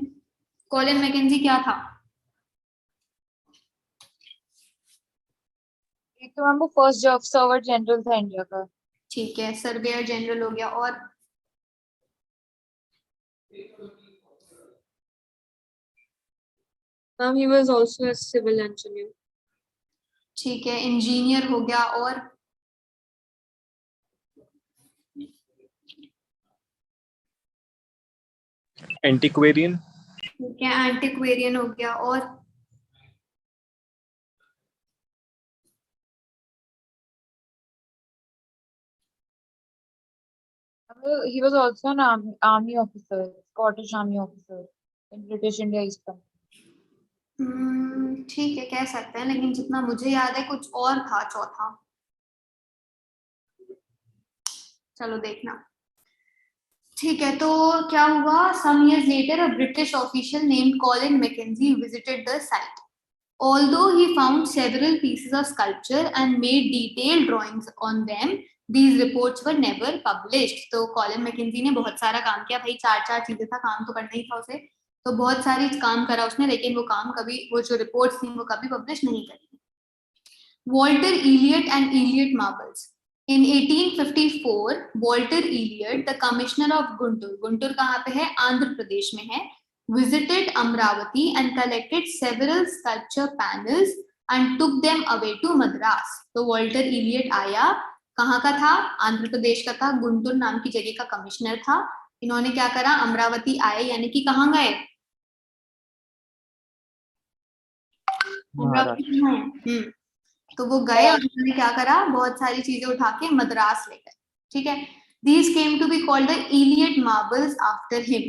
कॉलिन मैकेंजी क्या था? एक तो मैम वो फर्स्ट जॉब सर्वर जनरल था इंडिया का। ठीक है, सर्वेयर जनरल हो गया। और he was also a civil engineer. ठीक है, इंजीनियर हो गया। और एंटिक्वेरियन। ठीक है, एंटिक्वेरियन हो गया। और He was also an army officer, Scottish army officer in British India East Company. ठीक है, कह सकते हैं, लेकिन जितना मुझे याद है कुछ और था चौथा। चलो देखना। ठीक है, तो क्या हुआ? Some years later, a British official named Colin Mackenzie visited the site. Although he found several pieces of sculpture and made detailed drawings on them, these reports were never published. तो कॉलिन मैकेंजी ने बहुत सारा काम किया भाई, 4 चीजें था, काम तो करना ही था उसे, तो बहुत सारी काम करा उसने, लेकिन वो काम कभी, वो जो रिपोर्ट्स थी वो कभी पब्लिश नहीं करी। Walter Elliot and Elliot marbles. In 1854, Walter Elliot, the commissioner of Guntur, Guntur कहाँ पे है? आंध्र प्रदेश में है, visited Amravati and collected several sculpture panels and took them away to Madras. तो वॉल्टर इलियट आया, कहाँ का था? आंध्र प्रदेश का था, गुंटूर नाम की जगह का कमिश्नर था। इन्होंने क्या करा? अमरावती आए, यानी कि कहाँ गए? अमरावती कहाँ है? तो वो गए और उन्होंने क्या करा? बहुत सारी चीजें उठा के मद्रास ले गए, ठीक है। These came to be called the Elliot marbles after him.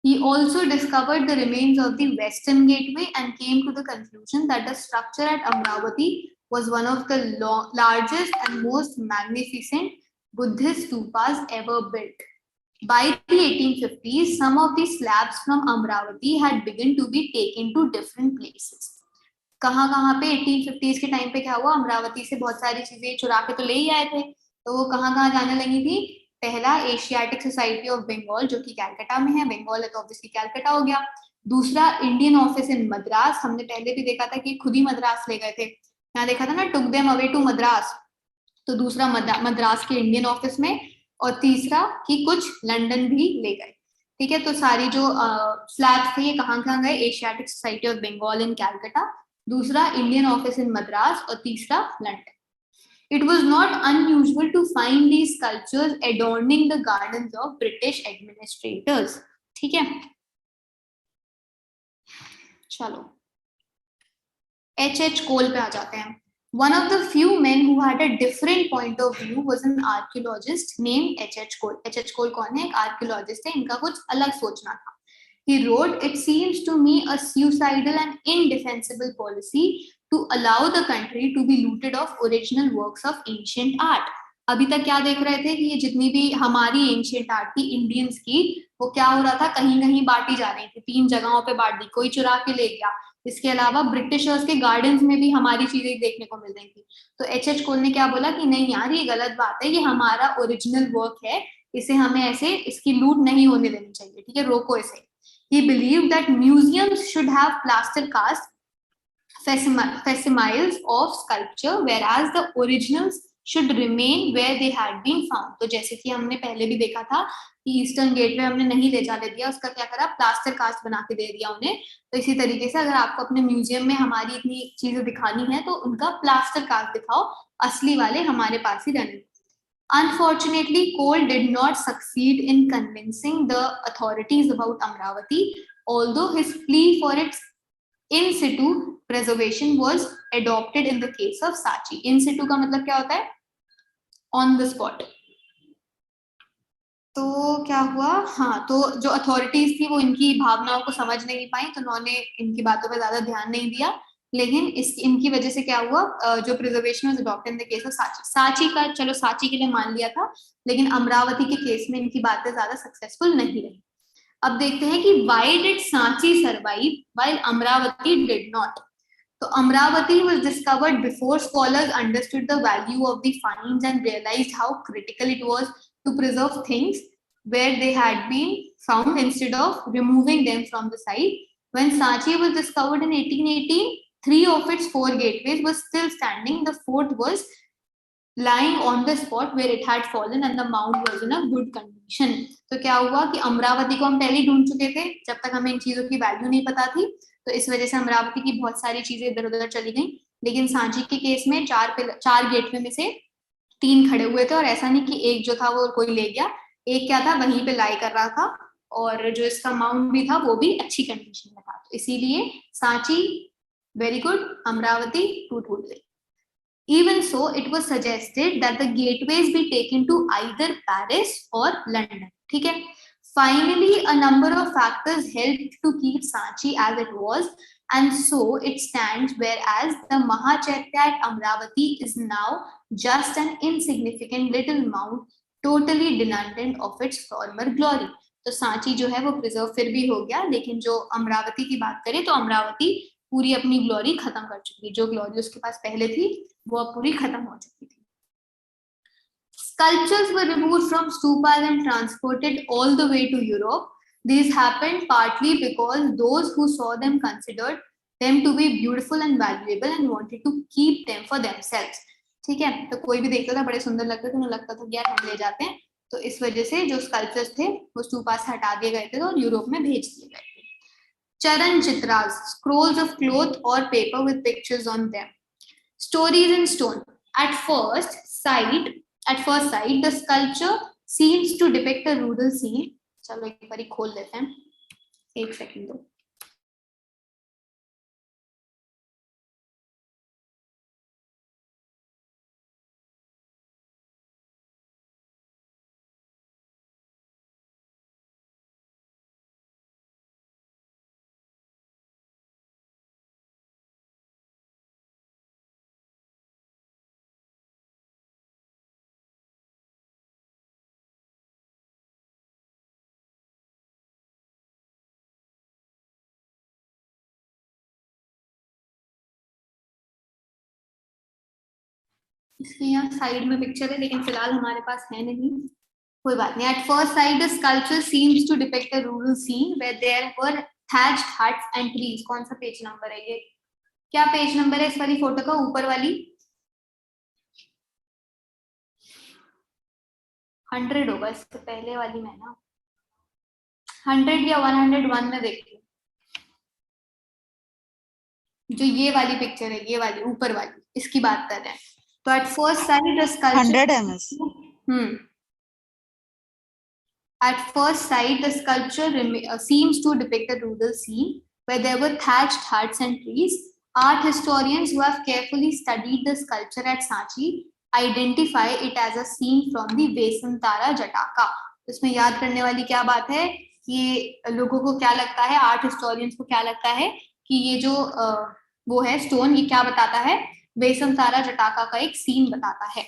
He also discovered the remains of the Western Gateway and came to the conclusion that the structure at Amravati was one of the largest and most magnificent Buddhist stupas ever built. By the 1850s, some of the slabs from Amravati had begun to be taken to different places. कहाँ पे 1850s के time पे क्या हुआ? अमरावती से बहुत सारी चीजें चुरा के तो ले ही आए थे, तो वो कहाँ जाने लगी थी? पहला एशियाटिक सोसाइटी ऑफ बंगाल, जो कि कैलकाटा में है, बंगाल है तो ऑब्वियसली कैलकाटा हो गया। दूसरा इंडियन ऑफिस इन मद्रास, हमने पहले भी देखा था कि खुद ही मद्रास ले गए थे, यहाँ देखा था ना, took them away to Madras. तो दूसरा मद्रास के इंडियन ऑफिस में, और तीसरा कि कुछ लंदन भी ले गए, ठीक है। तो सारी जो स्लैब्स थे ये कहाँ गए? एशियाटिक सोसाइटी ऑफ बंगाल इन कैलकाटा, दूसरा इंडियन ऑफिस इन मद्रास, और तीसरा London. It was not unusual to find these sculptures adorning the gardens of British administrators. ठीक है, चलो H.H. Cole पे आ जाते हैं। One of the few men who had a different point of view was an archaeologist named H.H. Cole. H.H. Cole कौन है? एक archaeologist है, इनका कुछ अलग सोचना था। He wrote, "It seems to me a suicidal and indefensible policy to allow the country to be looted of original works of ancient art." अभी तक क्या देख रहे थे कि ये जितनी भी हमारी एंशियंट आर्ट थी इंडियंस की, वो क्या हो रहा था? कहीं कहीं बांटी जा रही थी, 3 जगहों पे बांट दी, कोई चुरा के ले गया। इसके अलावा ब्रिटिशर्स के गार्डन्स में भी हमारी चीजें देखने को मिल रही थी। तो H.H. कोल ने क्या बोला कि नहीं यार, ये गलत बात है, ये हमारा ओरिजिनल वर्क है, इसे हमें ऐसे इसकी लूट नहीं होने देनी चाहिए, ठीक है, रोको इसे। He believed that museums should have plaster cast facsimiles of sculpture, whereas the originals should remain where they had been found. तो जैसे कि हमने पहले भी देखा था कि ईस्टर्न गेटवे हमने नहीं ले जाने दिया, उसका क्या करा? प्लास्टर कास्ट बना के दे दिया उन्हें। तो इसी तरीके से अगर आपको अपने म्यूजियम में हमारी इतनी चीजें दिखानी है तो उनका प्लास्टर कास्ट दिखाओ, असली वाले हमारे पास ही रहने। Unfortunately, Cole did not succeed in convincing the authorities about Amravati, although his plea for its in situ preservation was adopted in the case of Sachi. In situ का मतलब क्या होता है? On the spot. तो क्या हुआ? हाँ, तो जो अथॉरिटीज थी वो इनकी भावनाओं को समझ नहीं पाई, तो उन्होंने इनकी बातों पर ज्यादा ध्यान नहीं दिया, लेकिन इनकी वजह से क्या हुआ? जो preservation was adopted in the case of साची का, चलो साची के लिए मान लिया था, लेकिन अमरावती के केस में इनकी बातें ज्यादा सक्सेसफुल नहीं रही। अब देखते हैं कि why did Sanchi survive while Amaravati did not. तो Amaravati was discovered before scholars understood the value of the finds and realised how critical it was to preserve things where they had been found instead of removing them from the site. When Sanchi was discovered in 1818, 3 of its 4 gateways were still standing. The 4th was lying on the spot where it had fallen and the mound was in a good condition. तो क्या हुआ कि अमरावती को हम पहले ही ढूंढ चुके थे, जब तक हमें इन चीजों की वैल्यू नहीं पता थी, तो इस वजह से अमरावती की बहुत सारी चीजें इधर उधर चली गई। लेकिन सांची के केस में 4 गेटवे में से 3 खड़े हुए थे, और ऐसा नहीं कि एक जो था वो कोई ले गया, एक क्या था वहीं पे लाई कर रहा था, और जो इसका माउंट भी था वो भी अच्छी कंडीशन में था। तो इसीलिए सांची वेरी गुड, अमरावती टूट गई। Even so, it was suggested that the gateways be taken to either Paris or London. ठीक है? Finally, a number of factors helped to keep Sanchi as it was, and so it stands, whereas the Mahachaitya at Amravati is now just an insignificant little mound, totally denuded of its former glory. तो सांची जो है वो preserve फिर भी हो गया, लेकिन जो अमरावती की बात करें तो अमरावती पूरी अपनी ग्लोरी खत्म कर चुकी है। जो ग्लोरी उसके पास पहले थी वो अब पूरी खत्म हो चुकी थी। Sculptures were removed from stupas and transported all the way to Europe. This happened partly because those who saw them considered them to be beautiful and valuable and wanted to keep them for themselves. ठीक है, तो कोई भी देखता था बड़े सुंदर लगते थे, उन्हें लगता था यार हम ले जाते हैं, तो इस वजह से जो स्कल्पचर्स थे वो स्तूपा से हटा दिए गए थे और यूरोप में भेज दिए गए थे. चरण Chitra's, scrolls of cloth or paper with pictures on them. Stories in stone. At first sight, the sculpture seems to depict a rural scene. चलो एक बारी खोल लेते हैं, एक सेकंड दो. इसके यहाँ साइड में पिक्चर है, लेकिन फिलहाल हमारे पास है नहीं, कोई बात नहीं. At first sight, the sculpture seems to depict a rural scene where there were thatched huts and trees. कौन सा पेज नंबर है ये? क्या पेज नंबर है इस वाली फोटो का? ऊपर वाली 100 होगा, इससे पहले वाली में ना 100 या 101 में देखिए, जो ये वाली पिक्चर है, ये वाली ऊपर वाली, इसकी बात कर रहे हैं. तो at first sight, the sculpture 100 ms. At first sight, the sculpture seems to depict a rural scene where there were thatched huts and trees. Art historians who have carefully studied the sculpture at Sanchi identify it as a scene from the Vesantara Jataka. इसमें याद करने वाली क्या बात है, ये लोगों को क्या लगता है, आर्ट हिस्टोरियंस को क्या लगता है कि ये जो वो है स्टोन, ये क्या बताता है, वेसंतारा जटाका का एक सीन बताता है.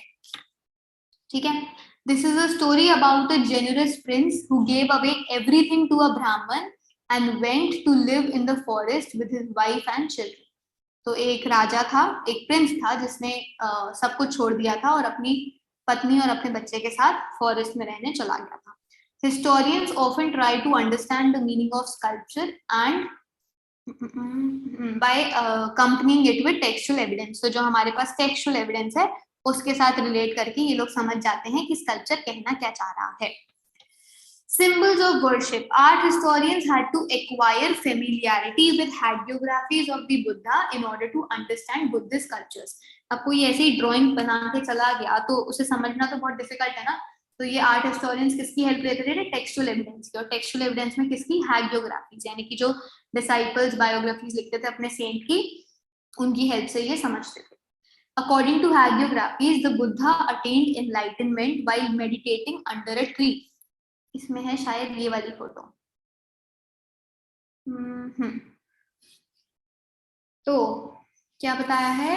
ठीक है. This is a story about a generous prince who gave away everything to a Brahman and went to live in the forest with his wife and children. तो एक राजा था, एक प्रिंस था जिसने सब कुछ छोड़ दिया था और अपनी पत्नी और अपने बच्चे के साथ फॉरेस्ट में रहने चला गया था. Historians often try to understand the meaning of sculpture and by accompanying it with textual evidence. तो जो हमारे पास textual evidence है उसके साथ रिलेट करके ये लोग समझ जाते हैं कि स्कल्पचर कहना क्या चाह रहा है. Symbols of worship. Art historians had to acquire familiarity with hagiographies of the Buddha in order to understand Buddhist sculptures. अब कोई ऐसी ड्राइंग बना के चला गया तो उसे समझना तो बहुत डिफिकल्ट है ना, तो ये आर्ट हिस्टोरियंस किसकी हेल्प लेते थे? टेक्सचुअल एविडेंस की. और टेक्सचुअल एविडेंस में किसकी? हैगियोग्राफीज, यानी कि जो डिसाइपल्स बायोग्राफीज लिखते थे अपने सेंट की, उनकी हेल्प से ये समझते थे. According to hagiographies, the Buddha attained enlightenment while meditating under a tree. इसमें है शायद ये वाली फोटो. तो क्या बताया है?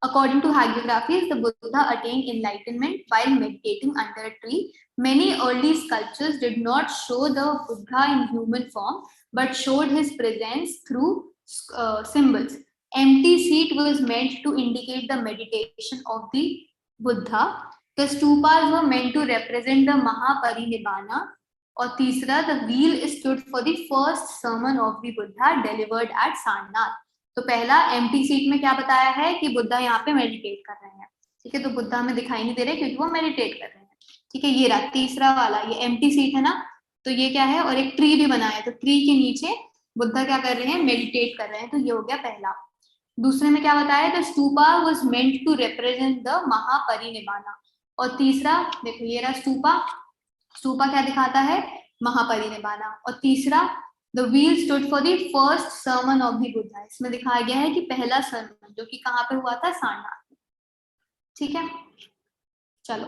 According to hagiographies, the Buddha attained enlightenment while meditating under a tree. Many early sculptures did not show the Buddha in human form, but showed his presence through symbols. Empty seat was meant to indicate the meditation of the Buddha. The stupas were meant to represent the Mahaparinibbana. और तीसरा, the wheel stood for the first sermon of the Buddha delivered at Sarnath. तो पहला empty seat में क्या बताया है कि बुद्धा यहाँ पे मेडिटेट कर रहे हैं. ठीक है, तो बुद्धा हमें दिखाई नहीं दे रहे क्योंकि वो मेडिटेट कर रहे हैं. ठीक है, ये रहा तीसरा वाला, ये empty seat है ना, तो ये क्या है, और एक ट्री भी बनाया है, तो ट्री के नीचे बुद्धा क्या कर रहे हैं? मेडिटेट कर रहे हैं. तो ये हो गया पहला. दूसरे में क्या बताया? The stupa was meant to represent the Mahaparinibbana. और तीसरा देखो ये रहा स्तूपा. स्तूपा क्या दिखाता है? महापरिनिब्बाना. और तीसरा, the wheel stood for the first sermon of the Buddha. इसमें दिखाया गया है कि पहला सर्मन जो कि कहाँ पे हुआ था? सारनाथ में. ठीक है, चलो.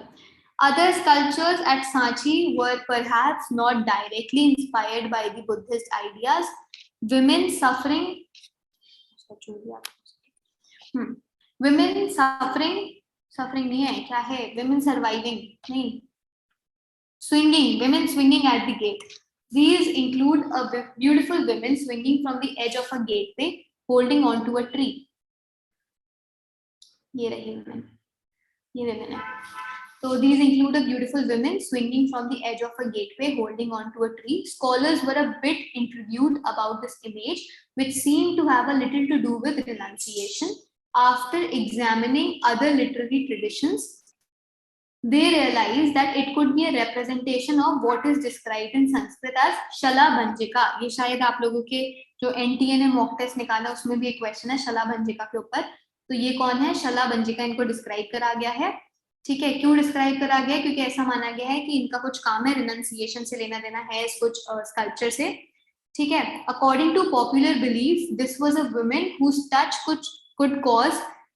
Other sculptures at Sanchi were perhaps not directly inspired by the Buddhist ideas. Women suffering नहीं है, क्या है? women surviving नहीं, women swinging at the gate. These include a beautiful women swinging from the edge of a gateway holding onto a tree. ये रही women, ये women है. So these include a beautiful women swinging from the edge of a gateway holding onto a tree. Scholars were a bit intrigued about this image, which seemed to have a little to do with renunciation. after examining other literary traditions, they realized that it could be a representation of what is described in Sanskrit as शलाभंजिका। ये शायद आप लोगों के जो NTA ने mock test निकाला उसमें भी एक क्वेश्चन है शलाभंजिका के ऊपर। तो ये कौन है? शलाभंजिका इनको डिस्क्राइब करा गया है। ठीक है, क्यों डिस्क्राइब करा गया? क्योंकि ऐसा माना गया है कि इनका कुछ काम है, रिनंसिएशन से लेना देना है, कुछ स्कल्पचर से। ठीक है, according to popular belief this was a woman whose touch could cause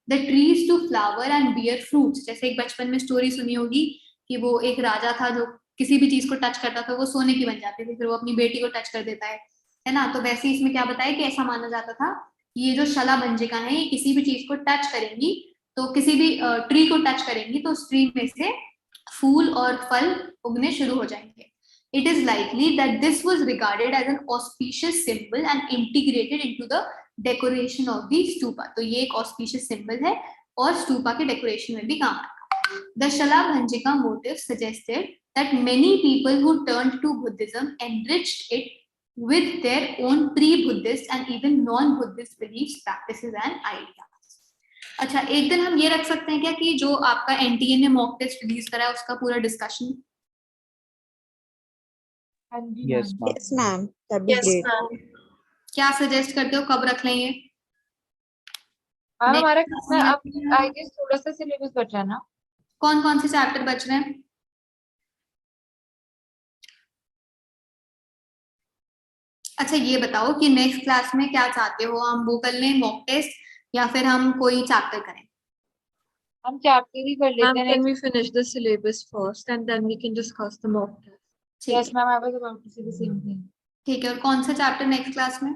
the trees to flower and bear fruits. जैसे एक बचपन में स्टोरी सुनी होगी कि वो एक राजा था जो किसी भी चीज को टच करता था वो सोने की बन जाती थी, फिर वो अपनी बेटी को टच कर देता है ना। तो वैसे इसमें क्या बताया कि ऐसा माना जाता था कि ये जो शलाभंजिका है ये किसी भी चीज को टच करेंगी, तो किसी भी ट्री को टच करेंगी तो उस ट्री में से फूल और फल उगने शुरू हो जाएंगे। It is likely that this was regarded as an auspicious symbol and integrated into the decoration of the stupa. तो ये एक auspicious symbol है और stupa के decoration में भी काम आता है। The Shalabhanjika motif suggested that many people who turned to Buddhism enriched it with their own pre-Buddhist and even non-Buddhist beliefs, practices and ideas. अच्छा, एक दिन हम ये रख सकते हैं क्या कि जो आपका NTA ने मॉक टेस्ट रिलीज करा है उसका पूरा discussion? Yes, ma'am. Yes, ma'am. That'd be great. क्या सजेस्ट करते हो, कब रख लें ये? मैम हमारा कितना अब आई गेस थोड़ा सा सिलेबस बचा है ना? कौन कौन से चैप्टर बच रहे हैं? अच्छा ये बताओ कि नेक्स्ट क्लास में क्या चाहते हो, हम वो कर लें मॉक टेस्ट या फिर हम कोई चैप्टर करें? हम चैप्टर ही कर लेते हैं। Can we finish the syllabus first and then we can discuss the mock test? Yes, ma'am. I was about to say the same thing. ठीक है, और कौन सा चैप्टर नेक्स्ट क्लास में?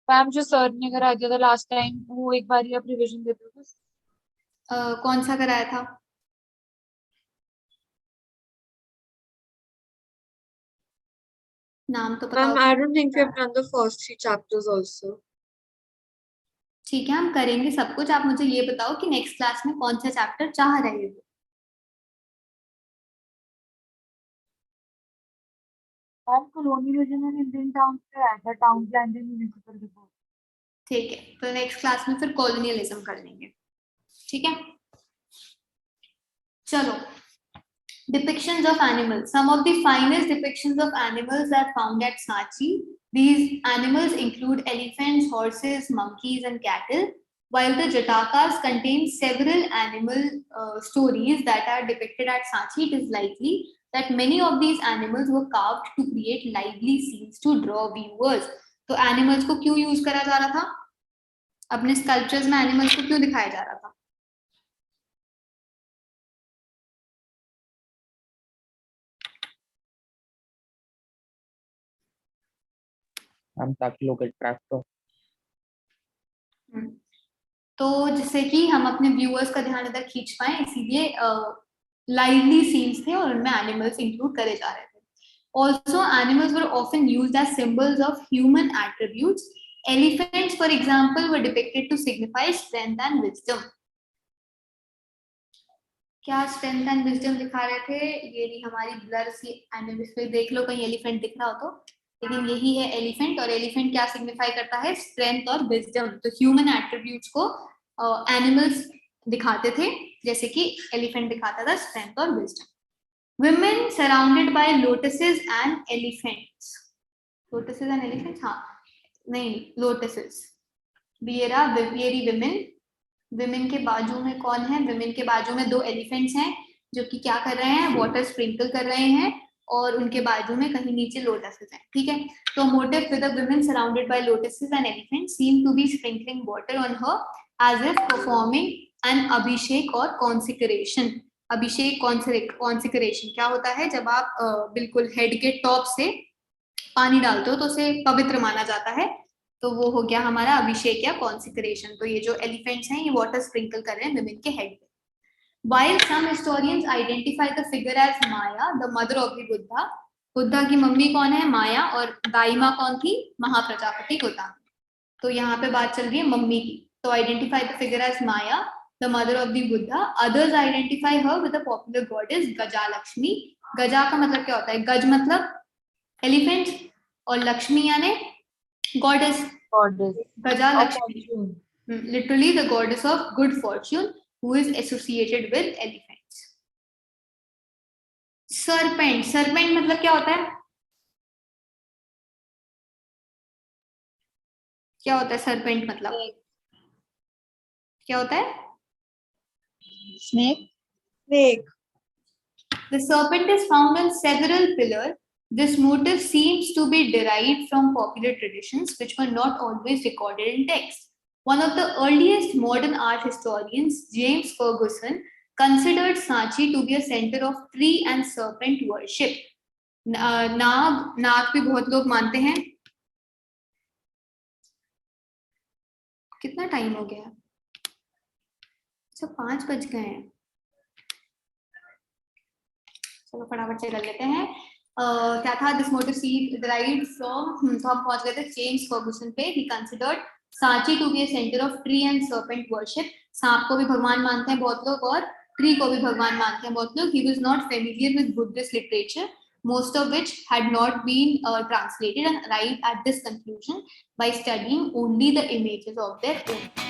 मैम जो सर ने करा दिया था लास्ट टाइम वो एक बार ही आप रिवीजन दे दो बस। कौन सा कराया था? नाम तो बताओ। Ma'am, I don't think we have done the first 3 chapters also. ठीक है, हम करेंगे सब कुछ। आप मुझे ये बताओ कि नेक्स्ट क्लास में कौन सा चैप्टर चाह रहे हो? Ma'am colonialism in Indian towns पे आया था, टाउन प्लानिंग म्युनिसिपल रिपोर्ट। ठीक है, तो नेक्स्ट क्लास में फिर कॉलोनियलिज्म कर लेंगे। ठीक है, चलो। Depictions of animals. Some of the finest depictions of animals are found at Sanchi. These animals include elephants, horses, monkeys, and cattle. While the Jatakas contain several animal stories that are depicted at Sanchi, it is likely that many of these animals were carved to create lively scenes to draw viewers. तो animals को क्यों use करा जा रहा था? अपने sculptures में animals को क्यों दिखाया जा रहा था? हम ताकि लोग अट्रैक्ट हो। तो जिससे कि हम अपने व्यूअर्स का ध्यान इधर खींच पाए, इसीलिए लाइवली सीन्स थे और उनमें एनिमल्स इंक्लूड करे जा रहे थे। Also animals were often used as symbols of human attributes. Elephants for example were depicted to signify strength and wisdom. क्या स्ट्रेंथ एंड विजडम दिखा रहे थे? ये नहीं, हमारी ब्लर सी एनिमल्स पे देख लो कहीं एलिफेंट दिख रहा हो तो, लेकिन यही है एलिफेंट। और एलिफेंट क्या सिग्निफाई करता है? स्ट्रेंथ और विजडम। तो ह्यूमन एट्रीब्यूट्स को एनिमल्स दिखाते थे, जैसे कि एलिफेंट दिखाता था स्ट्रेंथ और wisdom. Women surrounded by lotuses and elephants. Lotuses and elephants, हाँ नहीं, लोटसेस। Bearer विवियरी women. विमेन के बाजू में कौन है? विमेन के बाजू में 2 एलिफेंट्स हैं जो कि क्या कर रहे हैं? वाटर स्प्रिंकल कर रहे हैं और उनके बाजू में कहीं नीचे लोटसेस हैं। ठीक है, तो motif with the women surrounded by lotuses and elephants seem to be sprinkling water on her as if performing an abhishek or consecration. Abhishek consecration क्या होता है? जब आप बिल्कुल हेड के टॉप से पानी डालते हो तो उसे पवित्र माना जाता है, तो वो हो गया हमारा अभिषेक या कॉन्सिक्रेशन। तो ये जो एलिफेंट्स हैं ये वाटर स्प्रिंकल कर रहे हैं विमेन के हेड पे। While some historians identify the figure as Maya, the mother of the Buddha. Buddha की मम्मी कौन है? माया। और दाई माँ कौन थी? महाप्रजापति गौतम। तो यहाँ पे बात चल रही है मम्मी की। तो identify the figure as Maya, the mother of the Buddha. Others identify her with the popular goddess Gajalakshmi. गजा का मतलब क्या होता है? गज मतलब एलिफेंट और लक्ष्मी यानी goddess. Gajalakshmi. Literally the goddess of good fortune who is associated with elephants. Serpent, serpent मतलब क्या होता है? क्या होता है serpent मतलब? क्या होता है? Snake. Snake. The serpent is found on several pillars. This motif seems to be derived from popular traditions which were not always recorded in text. One of the earliest modern art historians, James Ferguson, considered Sanchi to be a center of tree and serpent worship. नाग भी बहुत लोग मानते हैं. कितना time हो गया? अच्छा 5 बज गए हैं. चलो फटाफट से कर लेते हैं. क्या था? This motive seed derived from तो हम पहुंच गए थे जेम्स फर्गुसन पे. He considered Sanchi to be a centre of tree and serpent worship. सांप को भी भगवान मानते हैं बहुत लोग और ट्री को भी भगवान मानते हैं बहुत लोग. He was not familiar with Buddhist literature, most of which had not been translated, and arrived at this conclusion by studying only the images of their own.